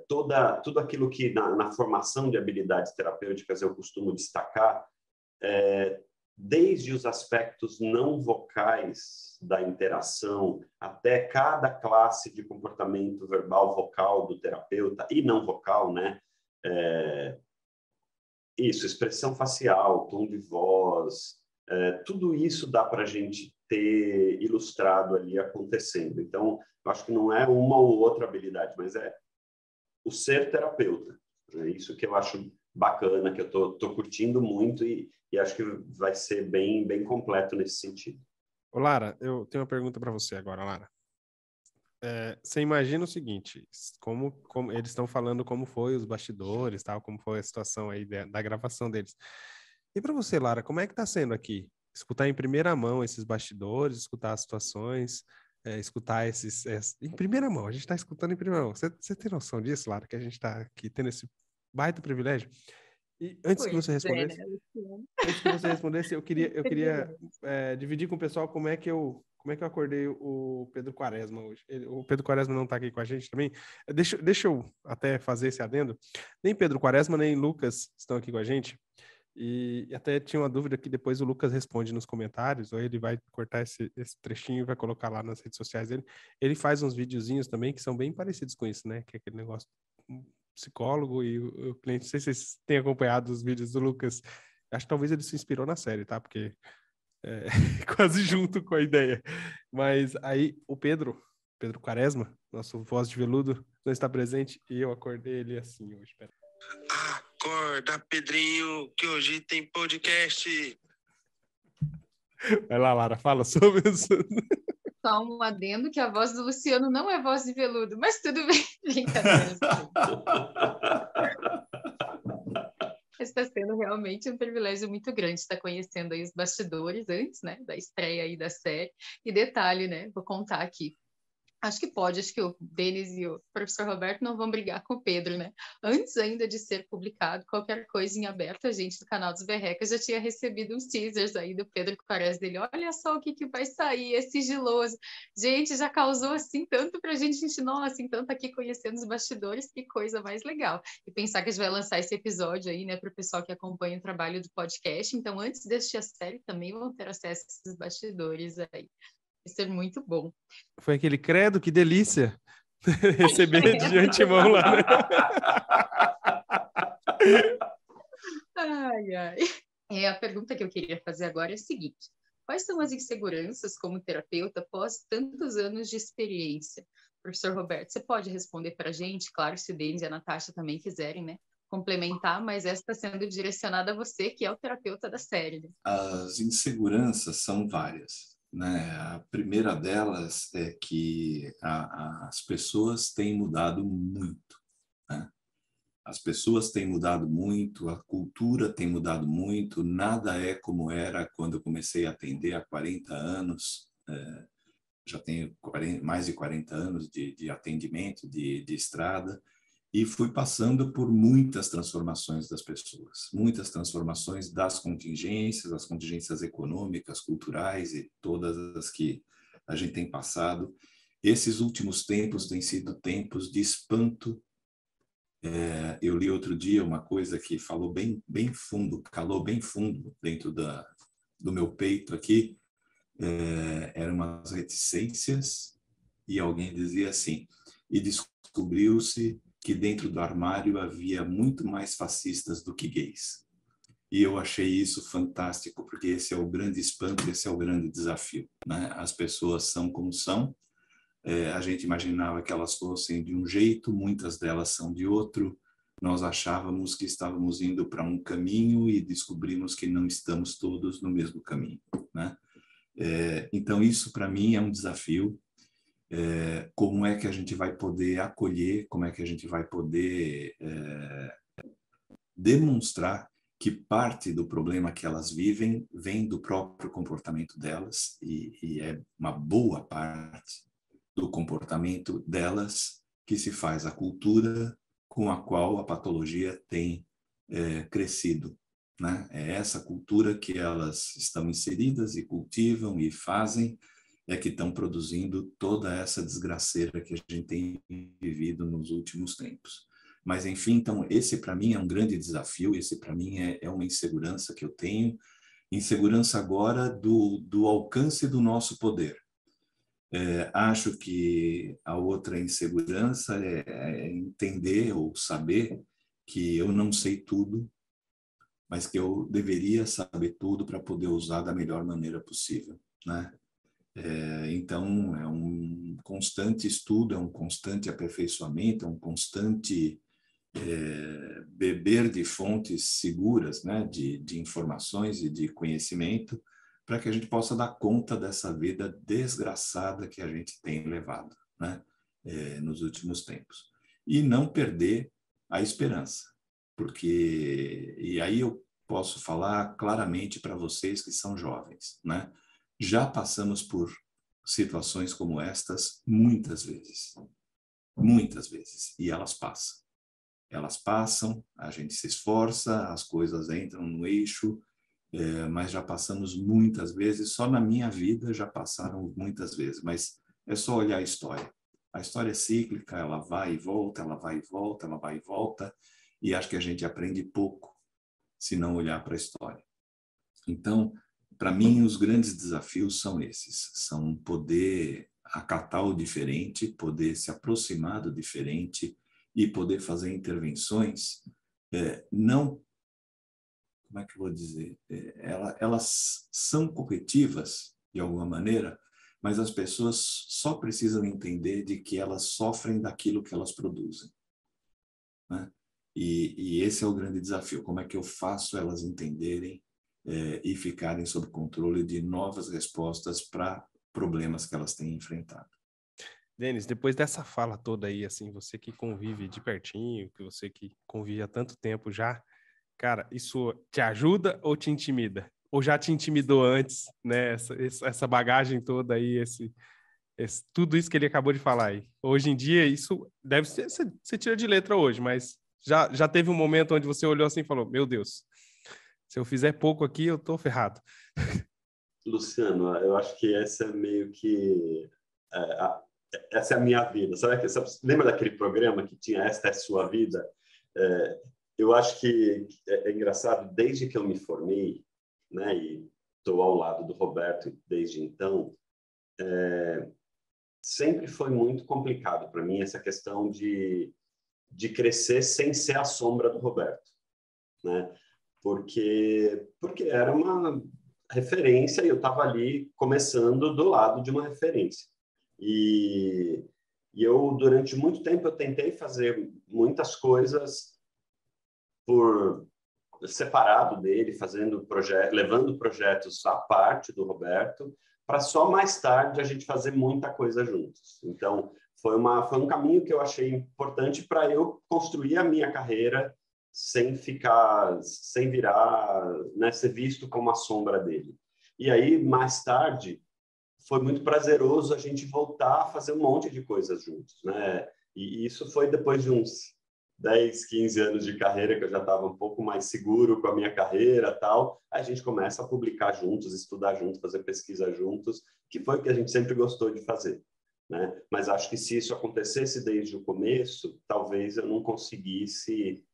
tudo aquilo que na formação de habilidades terapêuticas eu costumo destacar, desde os aspectos não vocais da interação até cada classe de comportamento verbal vocal do terapeuta e não vocal, né? Isso, expressão facial, tom de voz, tudo isso dá para a gente ter ilustrado ali acontecendo. Então, eu acho que não é uma ou outra habilidade, mas é o ser terapeuta. É isso que eu acho bacana, que eu tô curtindo muito e acho que vai ser bem, bem completo nesse sentido. Ô, Lara, eu tenho uma pergunta para você agora, Lara. Você imagina o seguinte, como eles estão falando como foi os bastidores, tal, como foi a situação aí da gravação deles. E para você, Lara, como é que está sendo aqui? Escutar em primeira mão esses bastidores, escutar as situações, escutar em primeira mão, a gente está escutando em primeira mão. Você tem noção disso, Lara, que a gente está aqui tendo esse baita privilégio? E antes que você respondesse, eu queria dividir com o pessoal como é que eu acordei o Pedro Quaresma hoje. O Pedro Quaresma não está aqui com a gente também. Deixa eu até fazer esse adendo. Nem Pedro Quaresma, nem Lucas estão aqui com a gente. E até tinha uma dúvida que depois o Lucas responde nos comentários, ou ele vai cortar esse trechinho e vai colocar lá nas redes sociais dele. Ele faz uns videozinhos também que são bem parecidos com isso, né? Que é aquele negócio psicólogo e o cliente, não sei se vocês têm acompanhado os vídeos do Lucas, acho que talvez ele se inspirou na série, tá? Porque é quase junto com a ideia. Mas aí o Pedro Quaresma, nosso voz de veludo, não está presente e eu acordei ele assim hoje. Pera. Acorda, Pedrinho, que hoje tem podcast. Vai lá, Lara, fala sobre isso. Só um adendo que a voz do Luciano não é voz de veludo, mas tudo bem, brincadeira. Está sendo realmente um privilégio muito grande estar conhecendo aí os bastidores antes, né, da estreia aí da série. E detalhe, né, vou contar aqui. Acho que o Denis e o professor Roberto não vão brigar com o Pedro, né? Antes ainda de ser publicado qualquer coisa em aberto, a gente do canal dos Berrecas já tinha recebido uns teasers aí do Pedro Quaresma dele. Olha só o que vai sair, é sigiloso. Gente, já causou assim tanto pra gente, nossa, então tá aqui conhecendo os bastidores, que coisa mais legal. E pensar que a gente vai lançar esse episódio aí, né, pro pessoal que acompanha o trabalho do podcast. Então, antes de assistir a série, também vão ter acesso a esses bastidores aí. Vai ser muito bom. Foi aquele credo, que delícia receber de antemão lá, né? Ai, ai. A pergunta que eu queria fazer agora é a seguinte: quais são as inseguranças como terapeuta após tantos anos de experiência? Professor Roberto, você pode responder para a gente? Claro, se o Denis e a Natasha também quiserem, né, complementar, mas essa está sendo direcionada a você, que é o terapeuta da série. Né? As inseguranças são várias. Né? A primeira delas é que as pessoas têm mudado muito. Né? As pessoas têm mudado muito, a cultura tem mudado muito, nada é como era quando eu comecei a atender há 40 anos. Já tenho mais de 40 anos de atendimento, de estrada, e fui passando por muitas transformações das pessoas, muitas transformações das contingências, as contingências econômicas, culturais e todas as que a gente tem passado. Esses últimos tempos têm sido tempos de espanto. Eu li outro dia uma coisa que falou bem fundo, calou bem fundo dentro do meu peito aqui. Eram umas reticências e alguém dizia assim: e descobriu-se que dentro do armário havia muito mais fascistas do que gays. E eu achei isso fantástico, porque esse é o grande espanto, esse é o grande desafio. Né? As pessoas são como são, a gente imaginava que elas fossem de um jeito, muitas delas são de outro. Nós achávamos que estávamos indo para um caminho e descobrimos que não estamos todos no mesmo caminho. Né? Então, isso para mim é um desafio. Como é que a gente vai poder acolher, como é que a gente vai poder demonstrar que parte do problema que elas vivem vem do próprio comportamento delas e é uma boa parte do comportamento delas que se faz a cultura com a qual a patologia tem crescido. Né? É essa cultura que elas estão inseridas e cultivam e fazem que estão produzindo toda essa desgraceira que a gente tem vivido nos últimos tempos. Mas, enfim, então, esse para mim é um grande desafio, esse para mim é uma insegurança que eu tenho, insegurança agora do alcance do nosso poder. Acho que a outra insegurança é entender ou saber que eu não sei tudo, mas que eu deveria saber tudo para poder usar da melhor maneira possível, né? Então, é um constante estudo, é um constante aperfeiçoamento, é um constante beber de fontes seguras, né, de informações e de conhecimento, para que a gente possa dar conta dessa vida desgraçada que a gente tem levado, né, nos últimos tempos. E não perder a esperança, porque... E aí eu posso falar claramente para vocês que são jovens, né? Já passamos por situações como estas muitas vezes, e elas passam. Elas passam, a gente se esforça, as coisas entram no eixo, mas já passamos muitas vezes, só na minha vida já passaram muitas vezes, mas é só olhar a história. A história é cíclica, ela vai e volta, ela vai e volta, ela vai e volta, e acho que a gente aprende pouco se não olhar para a história. Então, para mim, os grandes desafios são esses, são poder acatar o diferente, poder se aproximar do diferente e poder fazer intervenções, não, como é que eu vou dizer? Elas são corretivas, de alguma maneira, mas as pessoas só precisam entender de que elas sofrem daquilo que elas produzem, né? E esse é o grande desafio. Como é que eu faço elas entenderem e ficarem sob controle de novas respostas para problemas que elas têm enfrentado? Denis, depois dessa fala toda aí, assim, você que convive de pertinho, que você que convive há tanto tempo já, cara, isso te ajuda ou te intimida? Ou já te intimidou antes, né? Essa bagagem toda aí, tudo isso que ele acabou de falar aí. Hoje em dia, isso deve ser, você tira de letra hoje, mas já teve um momento onde você olhou assim e falou, meu Deus, se eu fizer pouco aqui, eu tô ferrado. Luciano, eu acho que essa é meio que... essa é a minha vida. Lembra daquele programa que tinha Esta é Sua Vida? Eu acho que é engraçado, desde que eu me formei, né, e estou ao lado do Roberto desde então, sempre foi muito complicado para mim essa questão de crescer sem ser a sombra do Roberto, né? Porque era uma referência e eu estava ali começando do lado de uma referência. E eu, durante muito tempo, eu tentei fazer muitas coisas por separado dele, levando projetos à parte do Roberto, para só mais tarde a gente fazer muita coisa juntos. Então, foi um caminho que eu achei importante para eu construir a minha carreira sem virar, né, ser visto como a sombra dele. E aí, mais tarde, foi muito prazeroso a gente voltar a fazer um monte de coisas juntos, né? E isso foi depois de uns 10, 15 anos de carreira, que eu já estava um pouco mais seguro com a minha carreira, tal. A gente começa a publicar juntos, estudar juntos, fazer pesquisa juntos, que foi o que a gente sempre gostou de fazer, né? Mas acho que se isso acontecesse desde o começo, talvez eu não conseguisse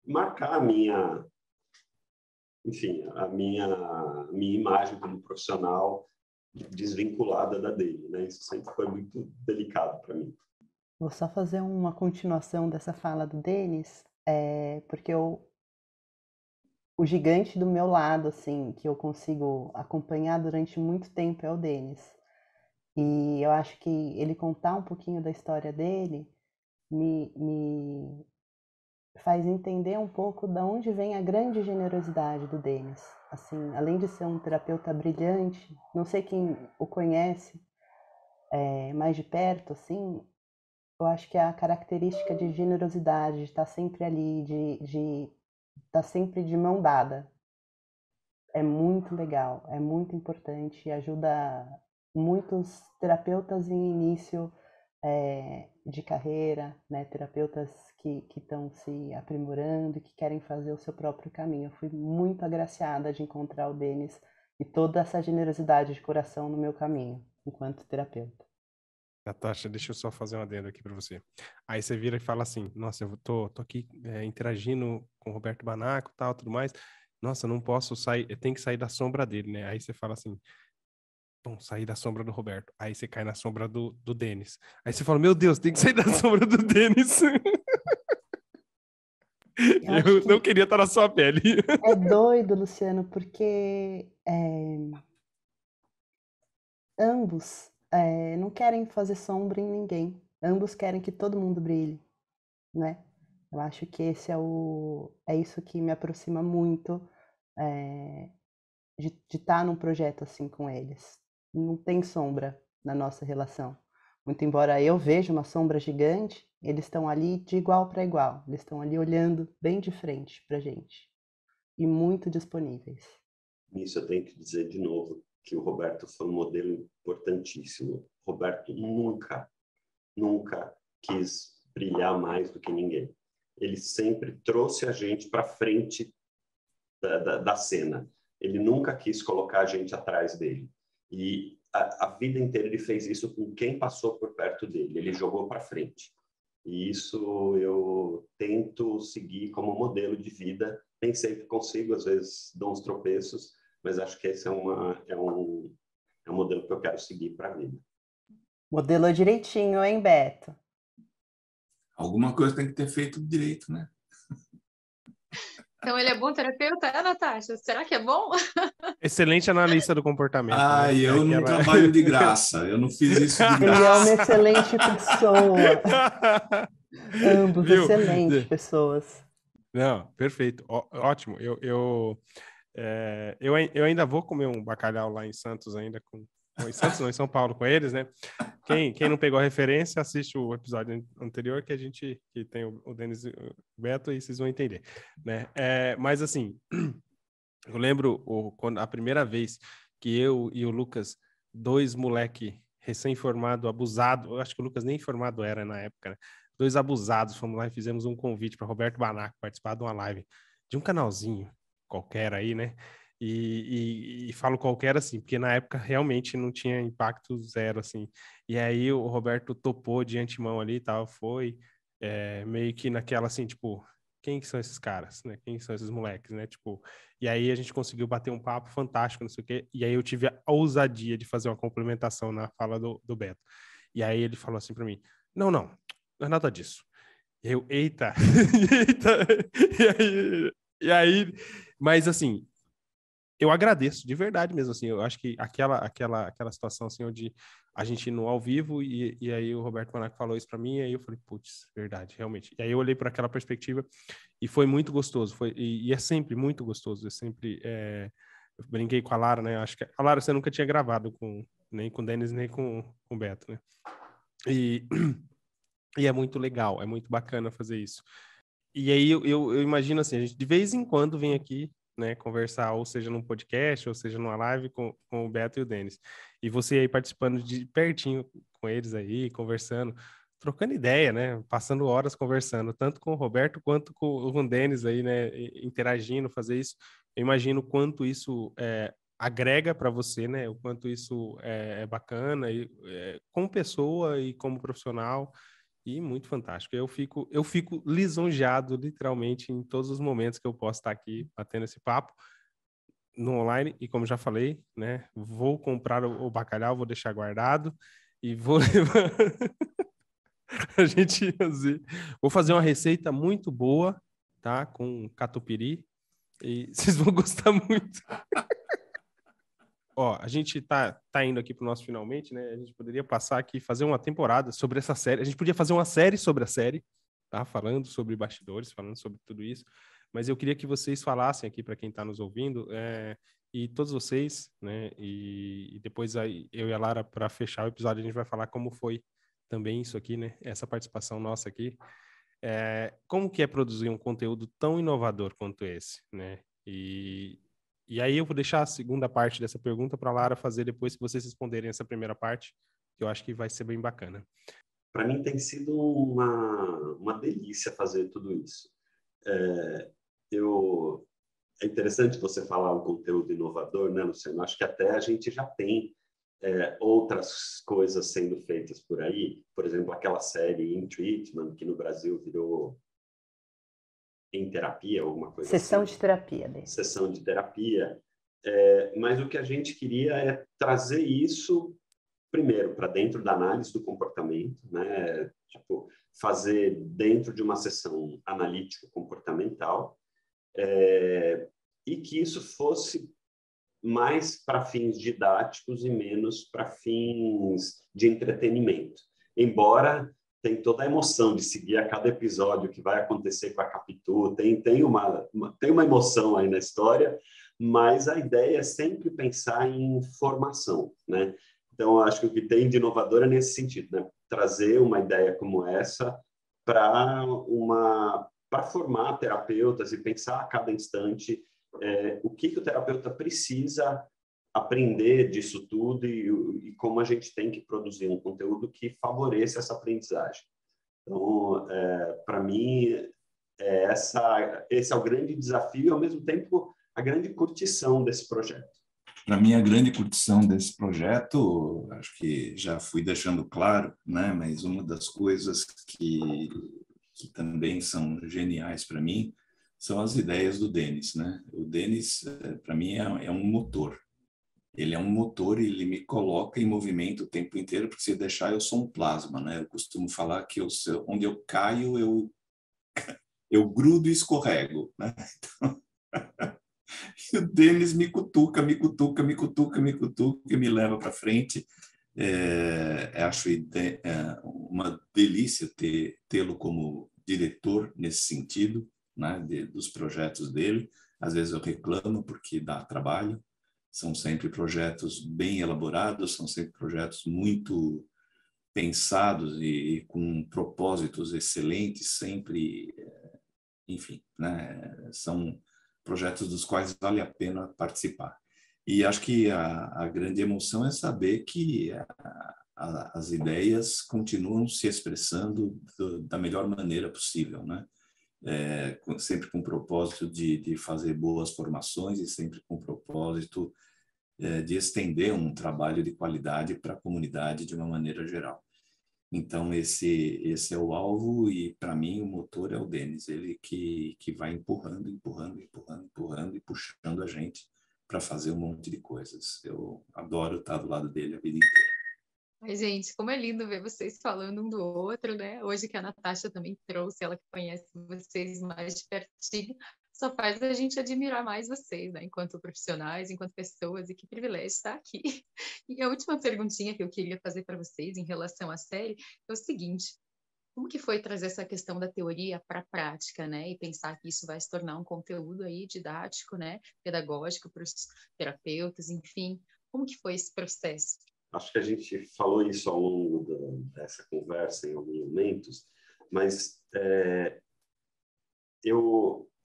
marcar a minha imagem como profissional desvinculada da dele, né? Isso sempre foi muito delicado para mim. Vou só fazer uma continuação dessa fala do Denis, porque o gigante do meu lado, assim, que eu consigo acompanhar durante muito tempo é o Denis. E eu acho que ele contar um pouquinho da história dele me faz entender um pouco de onde vem a grande generosidade do Denis. Assim, além de ser um terapeuta brilhante, não sei quem o conhece mais de perto, assim, eu acho que a característica de generosidade, de estar sempre ali, de estar sempre de mão dada, é muito legal, é muito importante e ajuda muitos terapeutas em início de carreira, né? Terapeutas que estão se aprimorando e que querem fazer o seu próprio caminho. Eu fui muito agraciada de encontrar o Denis e toda essa generosidade de coração no meu caminho, enquanto terapeuta. Natasha, deixa eu só fazer um adendo aqui para você. Aí você vira e fala assim, nossa, eu tô aqui interagindo com o Roberto Banaco e tal, tudo mais. Nossa, não posso sair, eu tenho que sair da sombra dele, né? Aí você fala assim, bom, sair da sombra do Roberto. Aí você cai na sombra do Denis. Aí você fala, meu Deus, tem que sair da sombra do Denis. Eu não queria estar na sua pele. É doido, Luciano, porque ambos não querem fazer sombra em ninguém. Ambos querem que todo mundo brilhe, né? Eu acho que esse é isso que me aproxima muito de estar num projeto assim com eles. Não tem sombra na nossa relação. Muito embora eu veja uma sombra gigante, eles estão ali de igual para igual. Eles estão ali olhando bem de frente para a gente. E muito disponíveis. Nisso eu tenho que dizer de novo que o Roberto foi um modelo importantíssimo. O Roberto nunca quis brilhar mais do que ninguém. Ele sempre trouxe a gente para frente da cena. Ele nunca quis colocar a gente atrás dele. E a vida inteira ele fez isso com quem passou por perto dele. Ele jogou para frente. E isso eu tento seguir como modelo de vida. Nem sempre consigo, às vezes dou uns tropeços, mas acho que esse é um modelo que eu quero seguir para a vida. Modelou direitinho, hein, Beto? alguma coisa tem que ter feito direito, né? Então ele é bom terapeuta, Natasha? Será que é bom? Excelente analista do comportamento, né? Eu não trabalho de graça, eu não fiz isso de Ele é uma graça. excelente pessoa. Ambos Viu? excelentes pessoas. Não, perfeito. Ótimo. Eu ainda vou comer um bacalhau lá em Santos ainda em Santos não, em São Paulo com eles, né? Quem não pegou a referência, assiste o episódio anterior que tem o Denis e o Beto e vocês vão entender, né? Mas assim, eu lembro quando a primeira vez que eu e o Lucas, dois moleque recém-formado, abusado, eu acho que o Lucas nem formado era na época, né? Dois abusados, fomos lá e fizemos um convite para Roberto Banaco participar de uma live de um canalzinho qualquer aí, né? E falo qualquer assim, porque na época realmente não tinha impacto zero, assim. E aí o Roberto topou de antemão ali e tal, foi meio que naquela assim, tipo, quem que são esses caras, né? Quem são esses moleques, né? Tipo, e aí a gente conseguiu bater um papo fantástico, não sei o quê, e aí eu tive a ousadia de fazer uma complementação na fala do Beto. E aí ele falou assim para mim, não é nada disso. Eita, eita, e aí, mas assim, eu agradeço de verdade mesmo, assim, eu acho que aquela situação, assim, onde a gente no ao vivo e aí o Roberto Manaco falou isso para mim, e aí eu falei, putz, verdade, realmente. E aí eu olhei para aquela perspectiva e foi muito gostoso, e é sempre muito gostoso, eu brinquei com a Lara, né, acho que a Lara você nunca tinha gravado nem com o Denis, nem com o Beto, né, e é muito legal, é muito bacana fazer isso. E aí eu imagino assim, a gente de vez em quando vem aqui, né, conversar, ou seja num podcast, ou seja numa live com o Beto e o Denis. E você aí participando de pertinho com eles aí, conversando, trocando ideia, né, passando horas conversando, tanto com o Roberto quanto com o Denis aí, né, interagindo, fazer isso. Eu imagino o quanto isso agrega para você, né, o quanto isso é bacana, como pessoa e como profissional. E muito fantástico. Eu fico lisonjeado, literalmente, em todos os momentos que eu posso estar aqui batendo esse papo no online. E como já falei, né? Vou comprar o bacalhau, vou deixar guardado e vou levar a gente fazer. Vou fazer uma receita muito boa, tá? Com catupiry. E vocês vão gostar muito. Ó, a gente tá indo aqui pro nosso finalmente, né? A gente poderia passar aqui e fazer uma temporada sobre essa série. A gente podia fazer uma série sobre a série, tá? Falando sobre bastidores, falando sobre tudo isso. Mas eu queria que vocês falassem aqui para quem está nos ouvindo, e todos vocês, né? E depois aí, eu e a Lara, para fechar o episódio, a gente vai falar como foi também isso aqui, né? Essa participação nossa aqui. Como que é produzir um conteúdo tão inovador quanto esse, né? E aí eu vou deixar a segunda parte dessa pergunta para a Lara fazer depois que vocês responderem essa primeira parte, que eu acho que vai ser bem bacana. Para mim tem sido uma delícia fazer tudo isso. É interessante você falar o conteúdo inovador, né, Luciano? Acho que até a gente já tem outras coisas sendo feitas por aí. Por exemplo, aquela série In Treatment, que no Brasil virou Em Terapia, alguma coisa Sessão assim. de terapia, né? Sessão de terapia. Mas o que a gente queria é trazer isso, primeiro, para dentro da análise do comportamento, né? Tipo, fazer dentro de uma sessão analítico-comportamental, e que isso fosse mais para fins didáticos e menos para fins de entretenimento. Embora tem toda a emoção de seguir a cada episódio que vai acontecer com a Capitu, tem uma emoção aí na história, mas a ideia é sempre pensar em formação, né? Então, eu acho que o que tem de inovador é nesse sentido, né? Trazer uma ideia como essa para formar terapeutas e pensar a cada instante o que o terapeuta precisa aprender disso tudo e como a gente tem que produzir um conteúdo que favoreça essa aprendizagem. Então, para mim, esse é o grande desafio e, ao mesmo tempo, a grande curtição desse projeto. Para mim, a grande curtição desse projeto, acho que já fui deixando claro, né? Mas uma das coisas que também são geniais para mim são as ideias do Denis, né? O Denis, para mim, é um motor. ele é um motor e ele me coloca em movimento o tempo inteiro, porque se deixar eu sou um plasma, né? Eu costumo falar que onde eu caio, eu grudo e escorrego, né? Então, e o Denis me cutuca, me cutuca, me cutuca, me cutuca e me leva para frente. Acho uma delícia tê-lo como diretor nesse sentido, né, dos projetos dele. Às vezes eu reclamo porque dá trabalho. São sempre projetos bem elaborados, são sempre projetos muito pensados e com propósitos excelentes, sempre, enfim, né, são projetos dos quais vale a pena participar. E acho que a grande emoção é saber que as ideias continuam se expressando da melhor maneira possível, né? Sempre com o propósito de fazer boas formações e sempre com o propósito de estender um trabalho de qualidade para a comunidade de uma maneira geral. Então, esse é o alvo e, para mim, o motor é o Denis. Ele que vai empurrando, empurrando, empurrando, empurrando e puxando a gente para fazer um monte de coisas. Eu adoro estar do lado dele a vida inteira. Ai, gente, como é lindo ver vocês falando um do outro, né? Hoje que a Natasha também trouxe, ela que conhece vocês mais de pertinho, só faz a gente admirar mais vocês, né? Enquanto profissionais, enquanto pessoas, e que privilégio estar aqui. E a última perguntinha que eu queria fazer para vocês em relação à série é o seguinte: como que foi trazer essa questão da teoria para a prática, né? E pensar que isso vai se tornar um conteúdo aí didático, né? Pedagógico para os terapeutas, enfim. Como que foi esse processo? Acho que a gente falou isso ao longo dessa conversa em alguns momentos, mas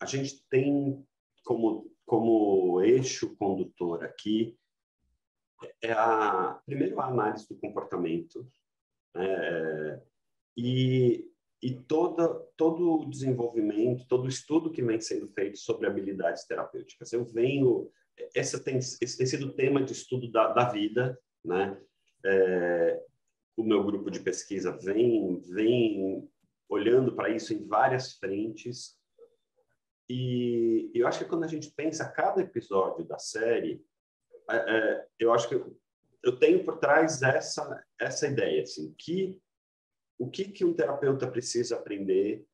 a gente tem como eixo condutor aqui primeiro a análise do comportamento, né? E todo o desenvolvimento, todo o estudo que vem sendo feito sobre habilidades terapêuticas. Esse tem sido o tema de estudo da vida, né? O meu grupo de pesquisa vem olhando para isso em várias frentes. E eu acho que quando a gente pensa cada episódio da série, eu acho que eu tenho por trás essa ideia, assim, o que um terapeuta precisa aprender,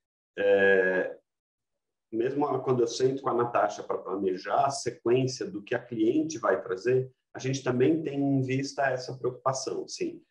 mesmo quando eu sento com a Natasha para planejar a sequência do que a cliente vai trazer, a gente também tem em vista essa preocupação, assim,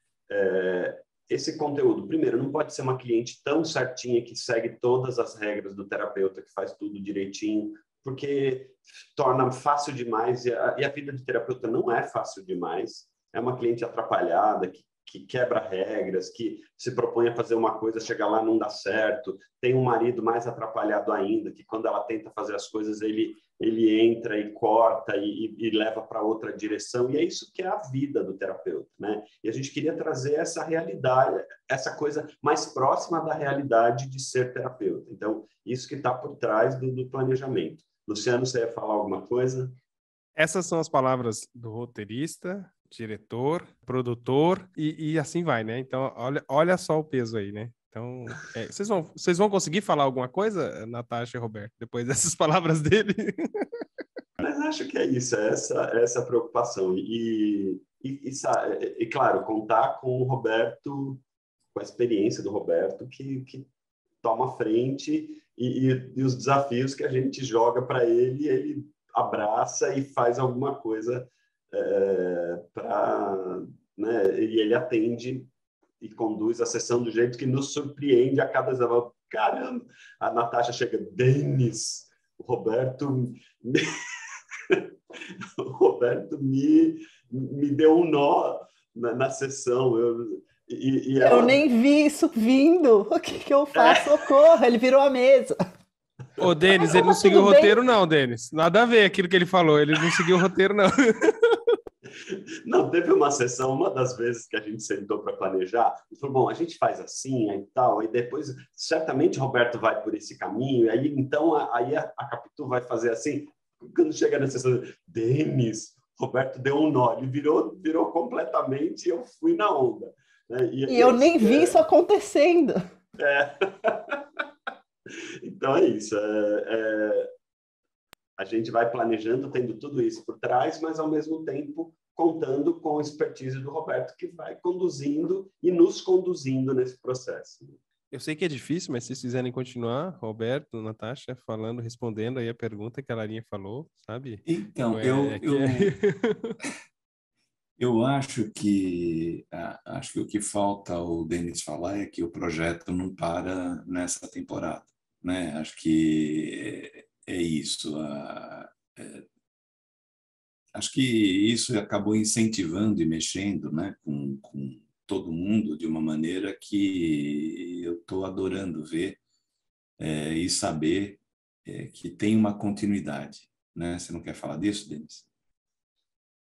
esse conteúdo, primeiro, não pode ser uma cliente tão certinha que segue todas as regras do terapeuta, que faz tudo direitinho, porque torna fácil demais, e a vida de terapeuta não é fácil demais, é uma cliente atrapalhada, que quebra regras, que se propõe a fazer uma coisa, chega lá não dá certo, tem um marido mais atrapalhado ainda, que quando ela tenta fazer as coisas, ele entra e corta e leva para outra direção, e é isso que é a vida do terapeuta, né? E a gente queria trazer essa realidade, essa coisa mais próxima da realidade de ser terapeuta. Então, isso que está por trás do planejamento. Luciano, você ia falar alguma coisa? Essas são as palavras do roteirista, diretor, produtor e assim vai, né? Então, olha só o peso aí, né? Então, vocês vão conseguir falar alguma coisa, Natasha e Roberto, depois dessas palavras dele? Mas acho que é isso, essa preocupação. E, claro, contar com o Roberto, com a experiência do Roberto, que toma frente e os desafios que a gente joga para ele abraça e faz alguma coisa né? E ele atende e conduz a sessão do jeito que nos surpreende a cada vez. Caramba, a Natasha chega, Denis, o Roberto me deu um nó na sessão. Eu nem vi isso vindo. O que eu faço? Socorro, ele virou a mesa. Ô, Denis, ele não seguiu o roteiro, não, Denis. Nada a ver aquilo que ele falou. Ele não seguiu o roteiro, não. Não, teve uma sessão, uma das vezes que a gente sentou para planejar, ele falou, bom, a gente faz assim, aí tal, aí depois, certamente, Roberto vai por esse caminho, e aí, então, aí a Capitu vai fazer assim. Quando chega na sessão, Denis, Roberto deu um nó, ele virou completamente, e eu fui na onda. Né? E eu nem vi isso acontecendo. Então é isso. A gente vai planejando, tendo tudo isso por trás, mas ao mesmo tempo contando com a expertise do Roberto, que vai conduzindo e nos conduzindo nesse processo. Eu sei que é difícil, mas se vocês quiserem continuar, Roberto, Natasha, falando, respondendo aí a pergunta que a Larinha falou, sabe? Então, eu acho que o que falta o Denis falar é que o projeto não para nessa temporada, né? Acho que é isso. Acho que isso acabou incentivando e mexendo, né, com todo mundo de uma maneira que eu estou adorando ver e saber que tem uma continuidade, né? Você não quer falar disso, Denis?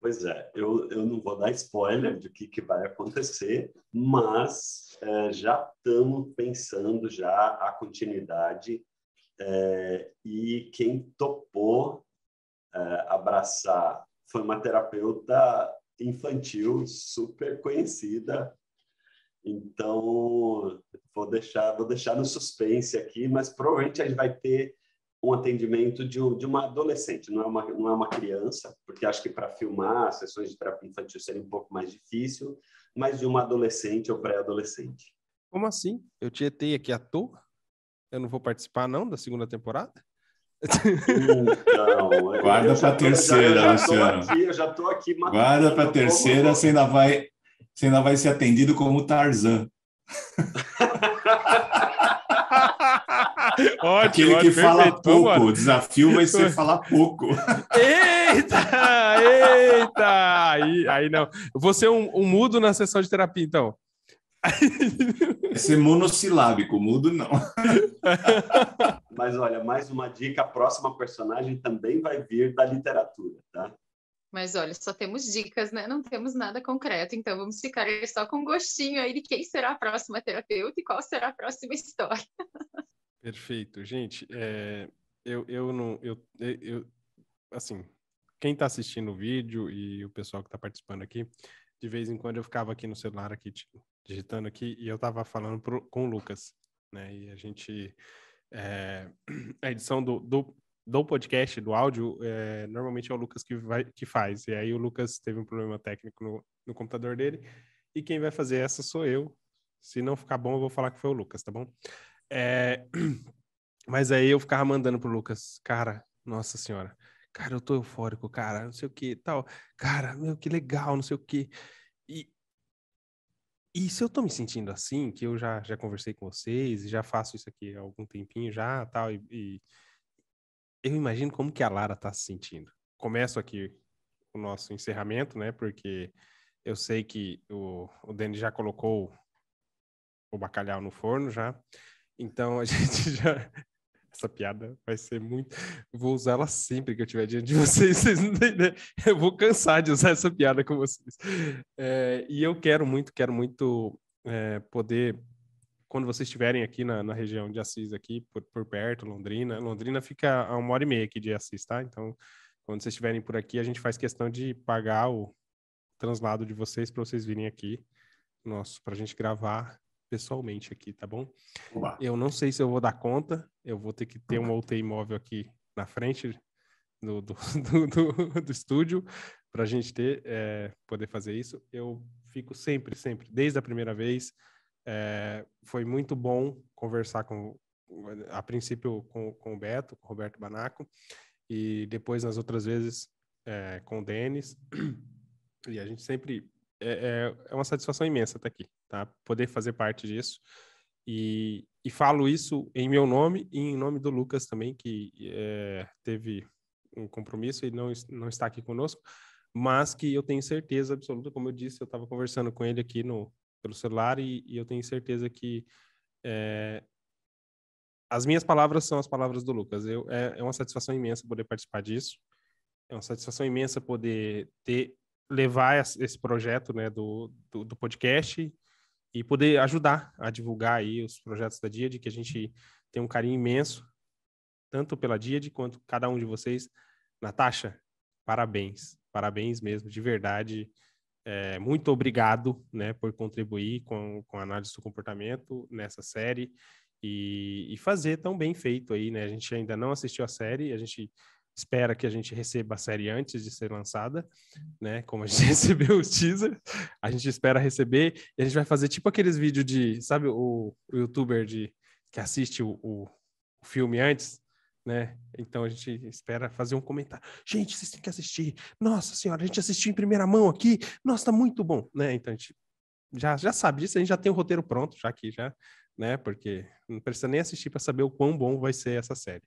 Pois é, eu não vou dar spoiler de que vai acontecer, mas já estamos pensando já a continuidade e quem topou abraçar foi uma terapeuta infantil super conhecida. Então, vou deixar no suspense aqui, mas provavelmente a gente vai ter um atendimento de uma adolescente, não é uma criança, porque acho que para filmar sessões de terapia infantil seria um pouco mais difícil, mas de uma adolescente ou pré-adolescente. Como assim? Eu tietei aqui à toa? Eu não vou participar, não, da segunda temporada? Então, guarda para a terceira, Luciano. Eu já estou aqui matando. Guarda para a terceira, você ainda vai ser atendido como Tarzan. Ótimo, aquele que fala pouco. O desafio vai ser falar pouco. Eita! Aí não. Eu vou ser um mudo na sessão de terapia, então. Vai ser monossilábico, mudo não. Mas olha, mais uma dica, a próxima personagem também vai vir da literatura, tá? Mas olha, só temos dicas, né? Não temos nada concreto, então vamos ficar só com um gostinho aí de quem será a próxima terapeuta e qual será a próxima história. Perfeito, gente. Assim, quem está assistindo o vídeo e o pessoal que está participando aqui, de vez em quando eu ficava aqui no celular, aqui digitando aqui, e eu estava falando com o Lucas, né? E a gente... a edição do podcast, do áudio, normalmente é o Lucas que faz. E aí o Lucas teve um problema técnico no computador dele, e quem vai fazer essa sou eu. Se não ficar bom, eu vou falar que foi o Lucas, tá bom? Mas aí eu ficava mandando pro Lucas, cara, nossa senhora, cara, eu tô eufórico, cara, não sei o que, tal, cara, meu, que legal, não sei o que. E se eu tô me sentindo assim, que eu já conversei com vocês, e já faço isso aqui há algum tempinho já, tal, e eu imagino como que a Lara tá se sentindo. Começo aqui o nosso encerramento, né, porque eu sei que o Denis já colocou o bacalhau no forno já, então a gente já... Essa piada vai ser muito... Eu vou usar ela sempre que eu estiver diante de vocês. Vocês não têm ideia. Eu vou cansar de usar essa piada com vocês. E eu quero muito poder... Quando vocês estiverem aqui na região de Assis, aqui por perto, Londrina. Londrina fica a 1h30 aqui de Assis, tá? Então, quando vocês estiverem por aqui, a gente faz questão de pagar o translado de vocês para vocês virem aqui. Para a gente gravar pessoalmente aqui, tá bom? Oba. Eu não sei se eu vou dar conta, eu vou ter que ter um UTI móvel aqui na frente do estúdio para a gente poder fazer isso. Eu fico sempre, desde a primeira vez, foi muito bom conversar a princípio com o Beto, com o Roberto Banaco, e depois nas outras vezes com o Denis, e a gente sempre... É uma satisfação imensa estar aqui, tá? Poder fazer parte disso. E falo isso em meu nome e em nome do Lucas também, que teve um compromisso e não está aqui conosco, mas que eu tenho certeza absoluta, como eu disse, eu estava conversando com ele aqui pelo celular e eu tenho certeza que as minhas palavras são as palavras do Lucas. É uma satisfação imensa poder participar disso, é uma satisfação imensa poder levar esse projeto, né, do podcast e poder ajudar a divulgar aí os projetos da Diade, que a gente tem um carinho imenso, tanto pela Diade quanto cada um de vocês. Natasha, parabéns mesmo, de verdade. Muito obrigado, né, por contribuir com a análise do comportamento nessa série e fazer tão bem feito aí, né? A gente ainda não assistiu a série, a gente espera que a gente receba a série antes de ser lançada, né? Como a gente recebeu os teasers, a gente espera receber e a gente vai fazer tipo aqueles vídeos de, sabe, o youtuber que assiste o filme antes, né? Então a gente espera fazer um comentário. Gente, vocês têm que assistir. Nossa senhora, a gente assistiu em primeira mão aqui. Nossa, tá muito bom, né? Então a gente já sabe disso, a gente já tem o roteiro pronto, já aqui, já, né? Porque não precisa nem assistir para saber o quão bom vai ser essa série.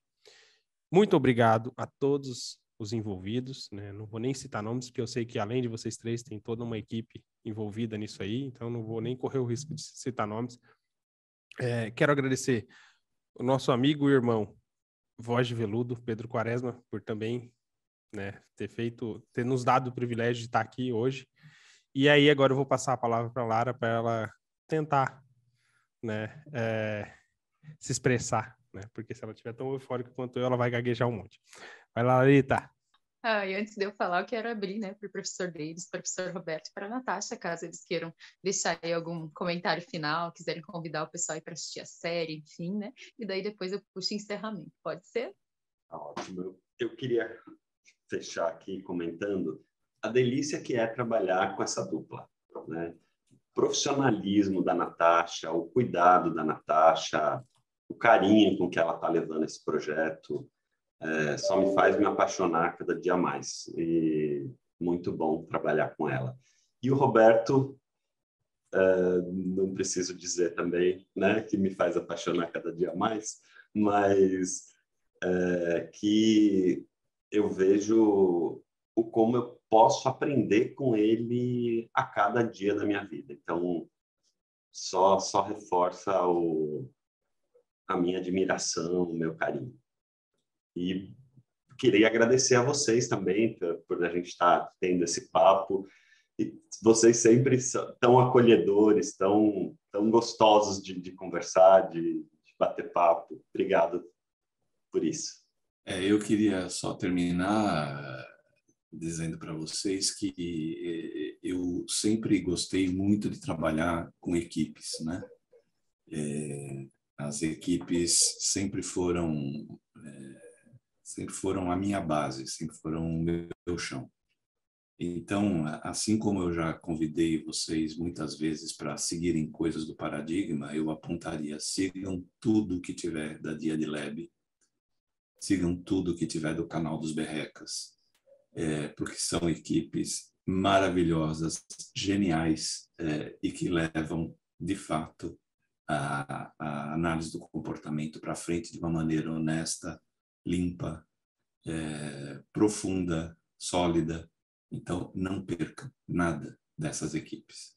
Muito obrigado a todos os envolvidos, né? Não vou nem citar nomes, porque eu sei que além de vocês três, tem toda uma equipe envolvida nisso aí, então não vou nem correr o risco de citar nomes. Quero agradecer o nosso amigo e irmão, Voz de Veludo, Pedro Quaresma, por também, né, ter nos dado o privilégio de estar aqui hoje. E aí agora eu vou passar a palavra para a Lara para ela tentar, né, se expressar, né? Porque se ela estiver tão eufórica quanto eu, ela vai gaguejar um monte. Vai lá, Larita. E antes de eu falar, eu quero abrir, né, para o professor Davis, professor Roberto, para a Natasha, caso eles queiram deixar aí algum comentário final, quiserem convidar o pessoal para assistir a série, enfim, né? E daí depois eu puxo o encerramento. Pode ser? Ótimo. Eu queria fechar aqui comentando a delícia que é trabalhar com essa dupla, né? O profissionalismo da Natasha, o cuidado da Natasha, o carinho com que ela está levando esse projeto, só me faz me apaixonar cada dia mais. E muito bom trabalhar com ela. E o Roberto, não preciso dizer também, né, que me faz apaixonar cada dia mais, mas que eu vejo como eu posso aprender com ele a cada dia da minha vida. Então, só reforça a minha admiração, o meu carinho. E queria agradecer a vocês também por a gente estar tendo esse papo. E vocês sempre tão acolhedores, tão gostosos de conversar, de bater papo. Obrigado por isso. Eu queria só terminar dizendo para vocês que eu sempre gostei muito de trabalhar com equipes, né? As equipes sempre foram a minha base, sempre foram o meu chão. Então, assim como eu já convidei vocês muitas vezes para seguirem coisas do Paradigma, eu apontaria: sigam tudo que tiver da Dia de Lab, sigam tudo que tiver do canal dos Berrecas, porque são equipes maravilhosas, geniais, e que levam, de fato, a análise do comportamento para frente de uma maneira honesta, limpa, profunda, sólida. Então, não percam nada dessas equipes.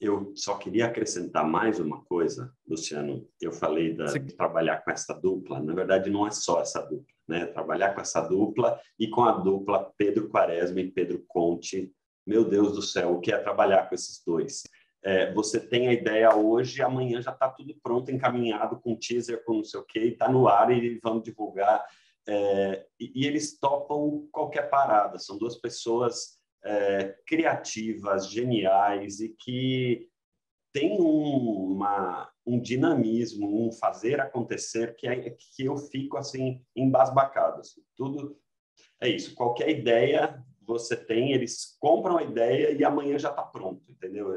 Eu só queria acrescentar mais uma coisa, Luciano. Eu falei de trabalhar com essa dupla. Na verdade, não é só essa dupla, né? Trabalhar com essa dupla e com a dupla Pedro Quaresma e Pedro Conte. Meu Deus do céu, o que é trabalhar com esses dois? Você tem a ideia hoje, amanhã já está tudo pronto, encaminhado, com teaser, com não sei o quê, está no ar e vamos divulgar. E eles topam qualquer parada. São duas pessoas criativas, geniais e que têm um dinamismo, um fazer acontecer que eu fico assim embasbacado. Assim. Tudo é isso. Qualquer ideia você tem, eles compram a ideia e amanhã já está pronto, entendeu?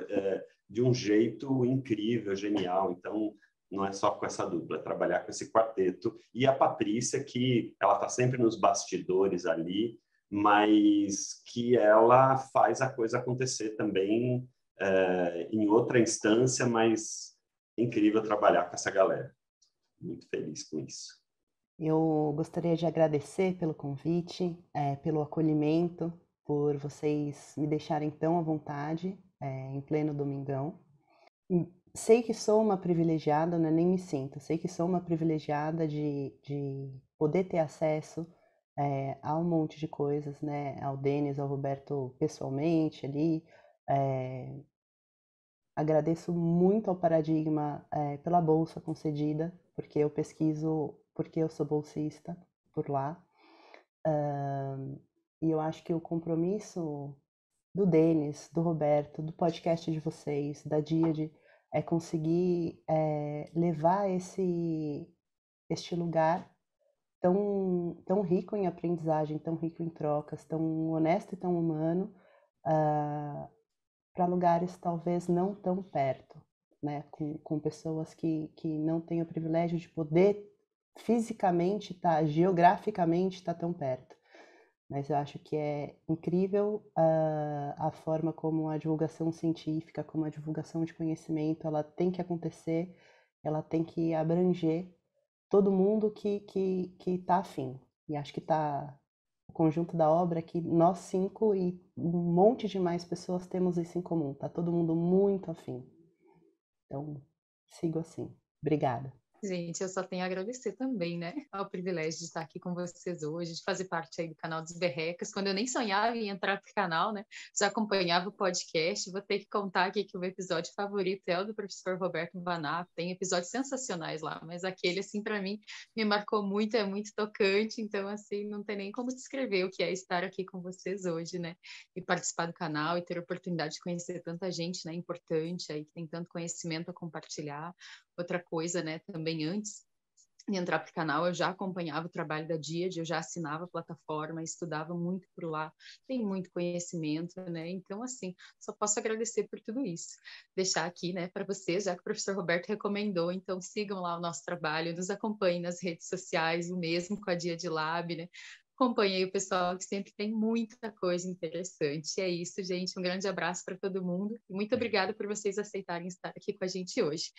De um jeito incrível, genial. Então, não é só com essa dupla, é trabalhar com esse quarteto. E a Patrícia, que ela está sempre nos bastidores ali, mas que ela faz a coisa acontecer também em outra instância, mas incrível trabalhar com essa galera. Muito feliz com isso. Eu gostaria de agradecer pelo convite, pelo acolhimento, por vocês me deixarem tão à vontade em pleno domingão. Sei que sou uma privilegiada, né? Nem me sinto, sei que sou uma privilegiada de poder ter acesso a um monte de coisas, né? Ao Denis, ao Roberto pessoalmente ali. Agradeço muito ao Paradigma pela bolsa concedida, porque eu pesquiso, porque eu sou bolsista por lá. E eu acho que o compromisso do Denis, do Roberto, do podcast de vocês, da Díade, é conseguir levar este lugar tão rico em aprendizagem, tão rico em trocas, tão honesto e tão humano, para lugares talvez não tão perto, né? Com pessoas que não têm o privilégio de poder fisicamente geograficamente estar tão perto. Mas eu acho que é incrível a forma como a divulgação científica, como a divulgação de conhecimento, ela tem que acontecer, ela tem que abranger todo mundo que está afim. E acho que o conjunto da obra é que nós 5 e um monte de mais pessoas temos isso em comum. Está todo mundo muito afim. Então, sigo assim. Obrigada. Gente, eu só tenho a agradecer também, né, ao privilégio de estar aqui com vocês hoje, de fazer parte aí do canal dos Berrecas, quando eu nem sonhava em entrar pro canal, né, já acompanhava o podcast. Vou ter que contar aqui que o meu episódio favorito é o do professor Roberto Vanaf. Tem episódios sensacionais lá, mas aquele, assim, para mim, me marcou muito, é muito tocante, então, assim, não tem nem como descrever o que é estar aqui com vocês hoje, né, e participar do canal e ter a oportunidade de conhecer tanta gente, né, importante aí, que tem tanto conhecimento a compartilhar. Outra coisa, né, também antes de entrar para o canal, eu já acompanhava o trabalho da DIAD, eu já assinava a plataforma, estudava muito por lá, tem muito conhecimento, né? Então, assim, só posso agradecer por tudo isso. Deixar aqui, né, para vocês, já que o professor Roberto recomendou, então sigam lá o nosso trabalho, nos acompanhem nas redes sociais, o mesmo com a DIAD Lab, né? Acompanhei o pessoal que sempre tem muita coisa interessante. E é isso, gente. Um grande abraço para todo mundo e muito obrigada por vocês aceitarem estar aqui com a gente hoje.